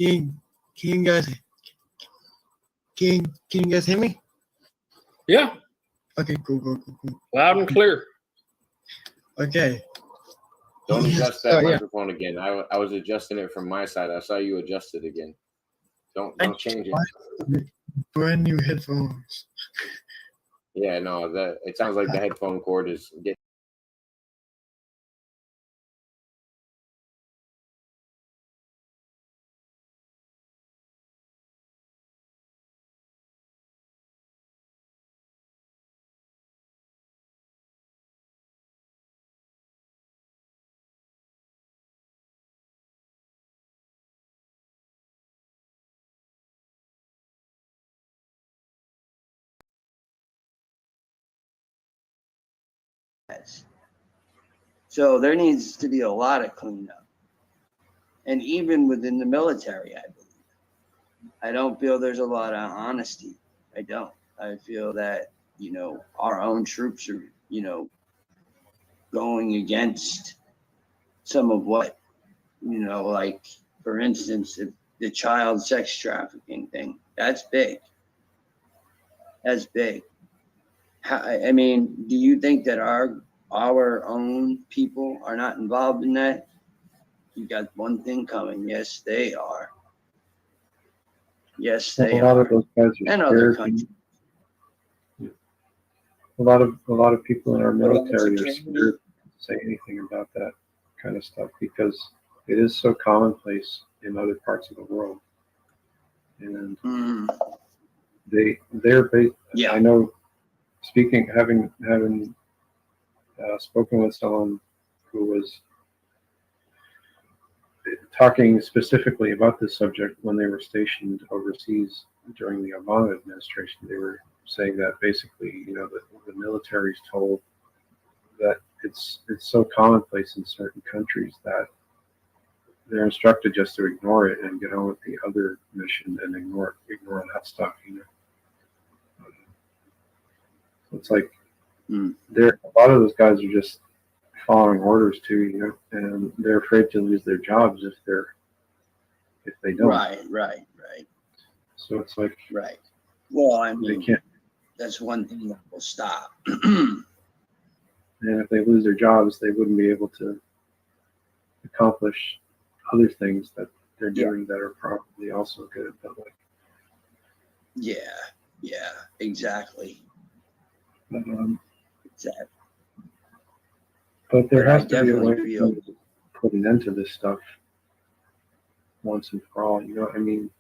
Can you guys hear me? Yeah. Okay, cool. Loud and clear. Okay. Don't adjust that microphone again. I was adjusting it from my side. I saw you adjust it again. Don't change it. Brand new headphones. Yeah, no, it sounds like the headphone cord is getting. So there needs to be a lot of cleanup. And even within the military, I believe. I don't feel there's a lot of honesty. I don't. I feel that, our own troops are, going against some of what, like for instance, the child sex trafficking thing. That's big. That's big. I mean, do you think that our own people are not involved in that? You got one thing coming. Yes, they are. Yes, they A lot are. of those guys are And other scared. countries. A lot of people in our But also military are Canada. scared to say anything about that kind of stuff because it is so commonplace in other parts of the world, and they're based. Yeah. I know, having spoken with someone who was talking specifically about this subject when they were stationed overseas during the Obama administration. They were saying that basically, the military is told that it's so commonplace in certain countries that they're instructed just to ignore it and get on with the other mission and ignore that stuff. It's like a lot of those guys are just following orders too, and they're afraid to lose their jobs if they don't. Right. So it's like Right. Well, I they mean, can't. that's one thing that will stop. And if they lose their jobs, they wouldn't be able to accomplish other things that they're doing that are probably also good. But Yeah, exactly. Exactly. But there But I has to be a definitely way feel to put an end to this stuff once and for all. I mean,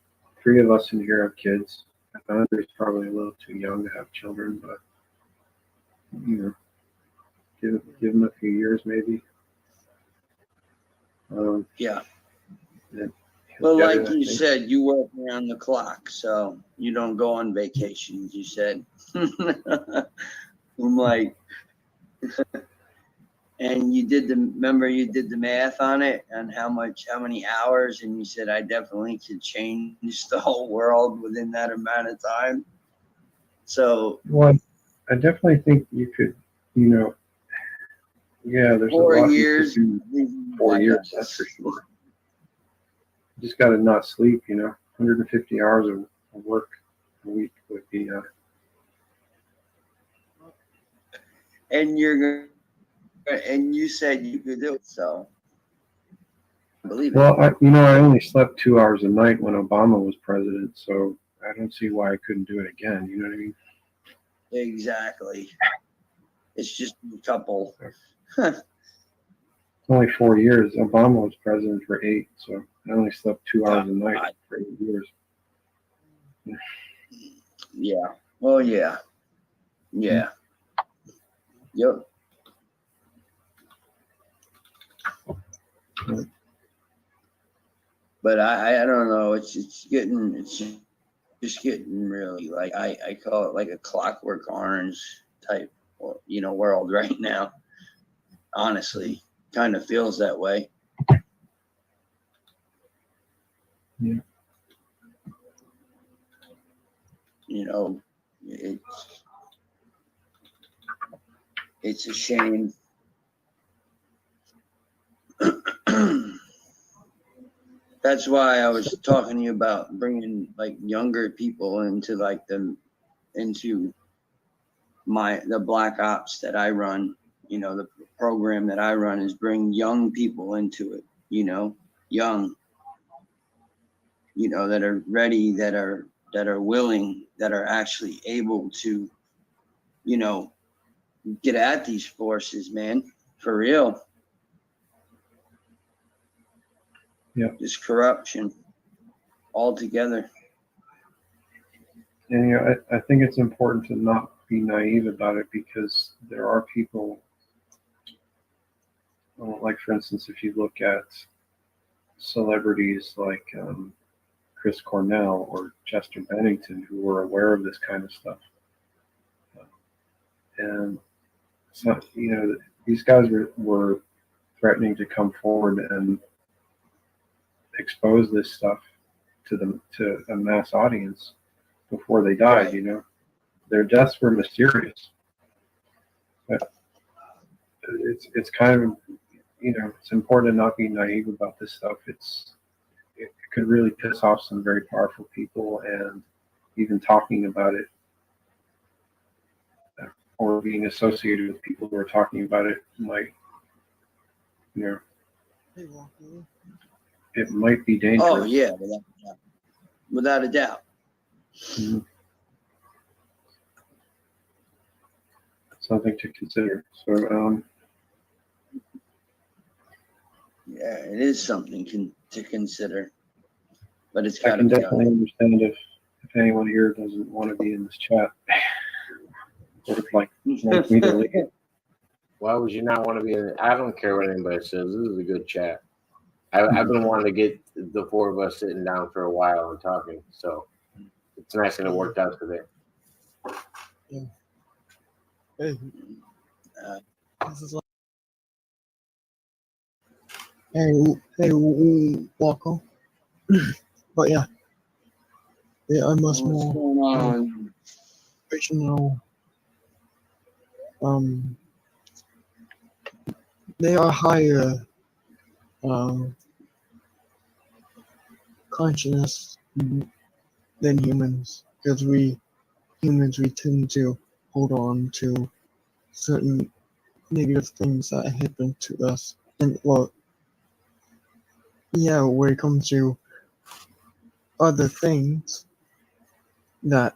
3 of us in here have kids. Andrew's probably a little too young to have children, but give him a few years maybe. Yeah. and he'll Well, get like it, I you think. said, you work around the clock, so you don't go on vacations, you said. I'm like, and you did the math on it and how many hours, and you said I definitely could change the whole world within that amount of time. So Well, I definitely think you could, there's a 4 lot years, you could do. 4 years, that's for sure. You just got to not sleep, 150 hours of work a week would be, and you said you could do it, so I believe it. well, I only slept 2 hours a night when Obama was president, so I don't see why I couldn't do it again. You know what I mean? Exactly. It's just a couple. It's only 4 years. Obama was president for 8, so I only slept 2 hours a night for 8 years. Yeah. Oh yeah. Yeah. Yep. But I don't know. It's just getting really like I call it like a Clockwork Orange type world right now. Honestly, kind of feels that way. Yeah. It's a shame. That's why I was talking to you about bringing like younger people into the Black Ops that I run. The program that I run is bring young people into it. Young. That are ready, that are willing, that are actually able to, get at these forces, man, for real. Yeah. This corruption altogether. And I think it's important to not be naive about it because there are people, like for instance, if you look at celebrities like Chris Cornell or Chester Bennington, who were aware of this kind of stuff, and so these guys were threatening to come forward and expose this stuff to a mass audience before they died. Their deaths were mysterious. But it's kind of it's important to not be naive about this stuff. It could really piss off some very powerful people, and even talking about it or being associated with people who are talking about it might, it might be dangerous. Oh yeah, without a doubt. Mhm. Something to consider. So, Yeah, it is something to consider, but it's I got to can be definitely done. understand if anyone here doesn't want to be in this chat, or would like me to leave. Why would you not want to be in it? I don't care what anybody says. This is a good chat. I've been wanting to get the four of us sitting down for a while and talking, so it's nice that it worked out today. Yeah. Hey, this is like, hey, Walker. But yeah, they are much more professional. They are higher consciousness than humans, because humans tend to hold on to certain negative things that happen to us. And well, yeah, when it comes to other things that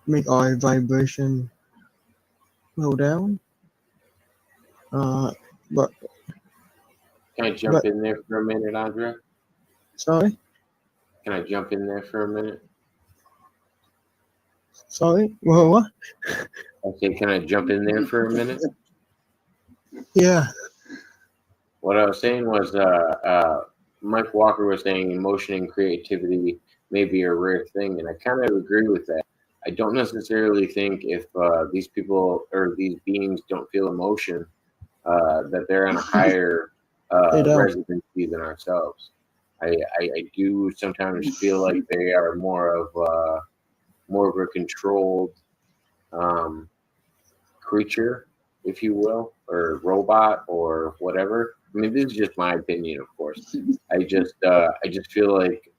make our vibration go down, but Can I jump in there for a minute, Andre? sorry, Can I jump in there for a minute? sorry, well, what? Okay, can I jump in there for a minute? Yeah, What I was saying was, Mike Walker was saying emotion and creativity may be a rare thing, and I kind of agree with that. I don't necessarily think if these people or these beings don't feel emotion, that they're on a higher They don't. residency than ourselves. I do sometimes feel like they are more of a controlled creature, if you will, or robot or whatever. I mean, this is just my opinion, of course. I just feel like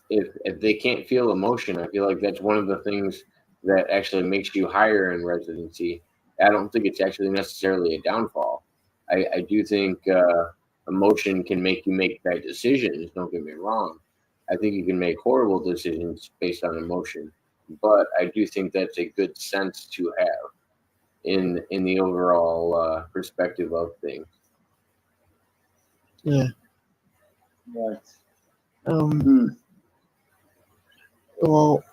if they can't feel emotion, I feel like that's one of the things that actually makes you higher in residency. I don't think it's actually necessarily a downfall. I do think emotion can make you make bad decisions. Don't get me wrong. I think you can make horrible decisions based on emotion, but I do think that's a good sense to have in the overall perspective of things. yeah. Right. Well,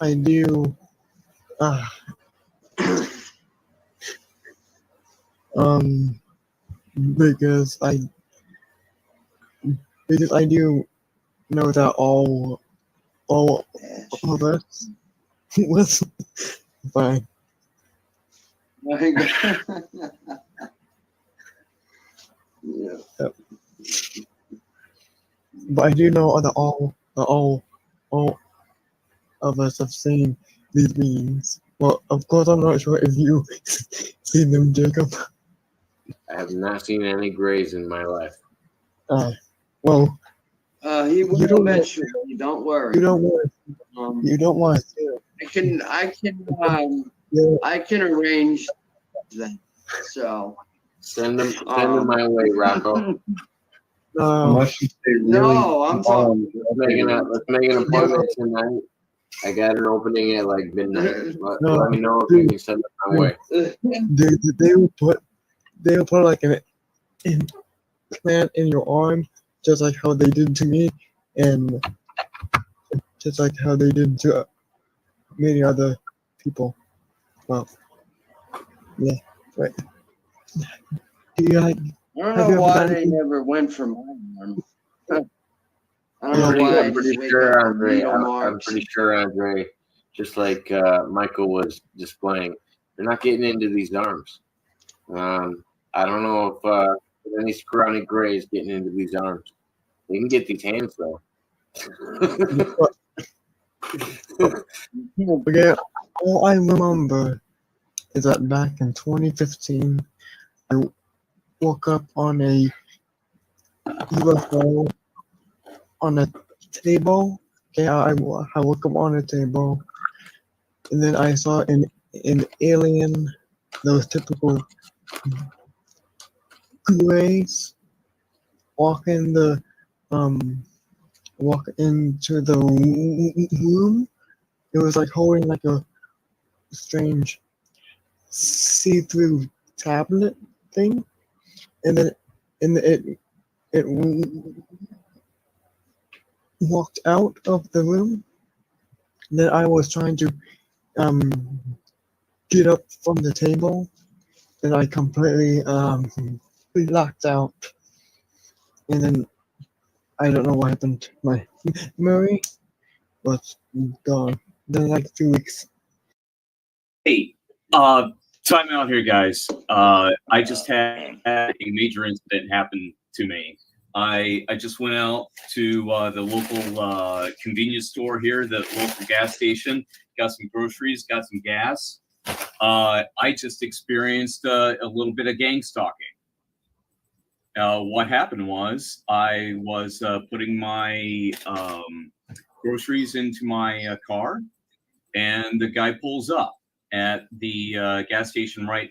I do. Because I do know that all of us was fine. Yeah. But I do know that all of us have seen these beings. Well, of course, I'm not sure if you seen them, Jacob. I have not seen any grays in my life. Well, He will You don't- eventually. Don't worry. you don't want to see it. I can arrange that. So Send them my way, Rocco. Unless you stay really No, I'm talking. Let's make an appointment tonight. I got an opening at like midnight. Let me know if you can send it my way. They will put like an implant in your arm, just like how they did to me, and just like how they did to many other people. Well, yeah, right. Do you like? I don't Have you know ever why done they anything- never went for my arm. I don't know why. I'm pretty sure, Andre, just like Michael was displaying, they're not getting into these arms. I don't know if any scrawny grays getting into these arms. They can get these hands though. Okay, all I remember is that back in 2015, I woke up on a UFO on a table. Okay, I woke up on a table, and then I saw an alien, those typical grays, walk into the room. It was like holding like a strange see-through tablet thing, and then it walked out of the room. And then I was trying to get up from the table, and I completely locked out. And then I don't know what happened. My memory was gone. Then like 2 weeks. Hey, time out here, guys. I just had a major incident happen to me. I just went out to the local convenience store here, the local gas station, got some groceries, got some gas. I just experienced a little bit of gang stalking. What happened was I was putting my groceries into my car, and the guy pulls up at the gas station right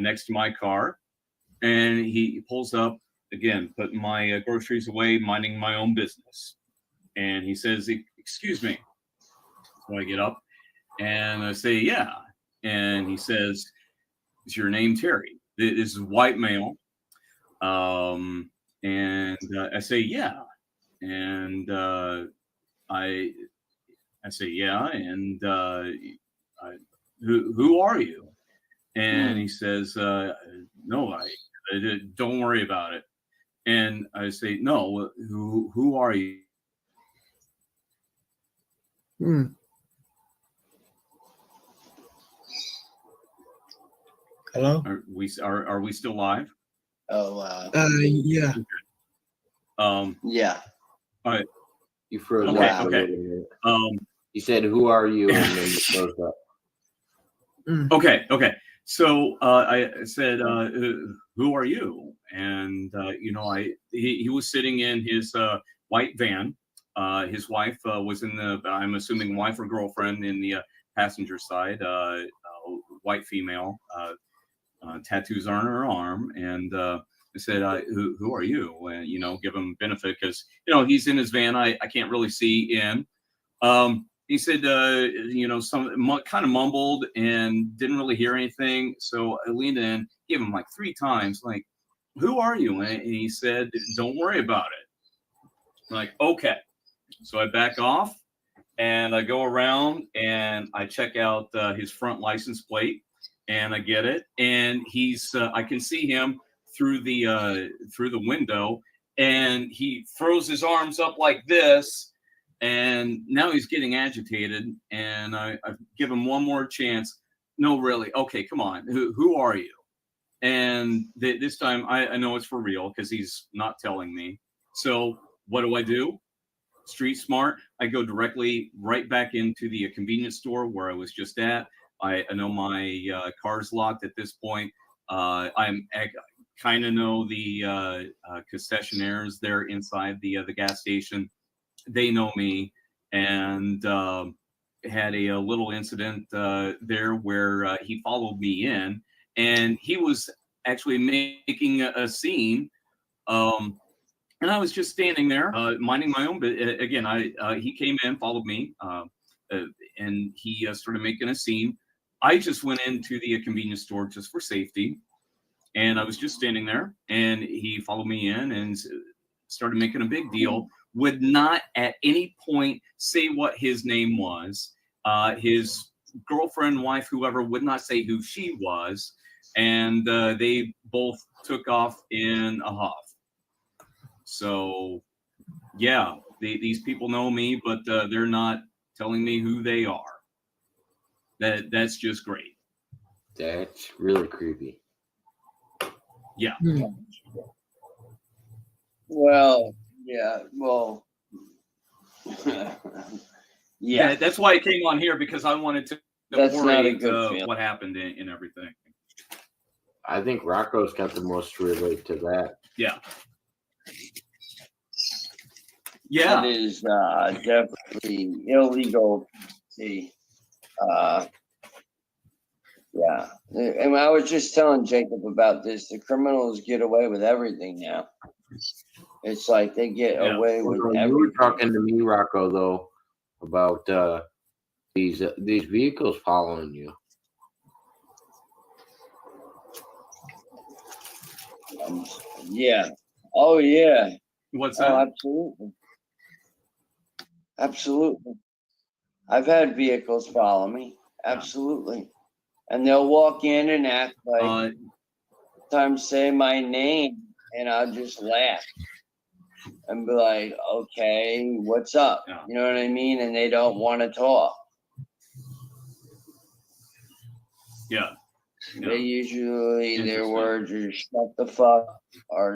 next to my car, and he pulls up again, putting my groceries away, minding my own business. And he says, "Excuse me." So I get up and I say, "Yeah." And he says, "Is your name Terry?" This is a white male. And I say, "Yeah." And I say, "Yeah." And who are you? And he says, "No, I don't worry about it." And I say, "No, who are you?" Hello? Are we still live? Oh, yeah. Yeah. All right. You froze Okay, up. okay. You said, "Who are you?" And then you froze up. Okay. So I said, "Who are you?" And he was sitting in his white van. His wife was in the, I'm assuming, wife or girlfriend in the passenger side. White female, tattoos on her arm, and I said, "Who are you?" And give him benefit because he's in his van. I can't really see in. He said, some kind of mumbled and didn't really hear anything. So I leaned in, gave him like 3 times, like, "Who are you?" And he said, "Don't worry about it." I'm like, okay. So I back off and I go around and I check out his front license plate and I get it. And he's, I can see him through the window, and he throws his arms up like this. And now he's getting agitated, and I give him one more chance. "No, really? Okay, come on. Who are you?" And this time I know it's for real because he's not telling me. So what do? Street smart. I go directly right back into the convenience store where I was just at. I know my car's locked at this point. I kind of know the concessionaires there inside the gas station. They know me, and had a little incident there where he followed me in, and he was actually making a scene. And I was just standing there, minding my own business. Again, he came in, followed me, and he started making a scene. I just went into the convenience store just for safety, and I was just standing there, and he followed me in and started making a big deal. Would not at any point say what his name was. His girlfriend, wife, whoever, would not say who she was. And they both took off in a huff. So, yeah, these people know me, but they're not telling me who they are. That's just great. That's really creepy. Yeah. Well, yeah, yeah. That's why I came on here, because I wanted to That's not a narrate, good feeling. what happened and everything. I think Rocco's got the most to relate to that. Yeah. That is definitely illegal. See, yeah. And I was just telling Jacob about this. The criminals get away with everything now. It's like they get away with You were everything. talking to me, Rocco, though, about these vehicles following you. Yeah. Oh yeah. What's that? Absolutely. Absolutely. I've had vehicles follow me. Absolutely. And they'll walk in and act like sometimes say my name and I'll just laugh and be like, okay, what's up? You know what I mean? And they don't want to talk. Yeah. They usually, their words are shut the fuck or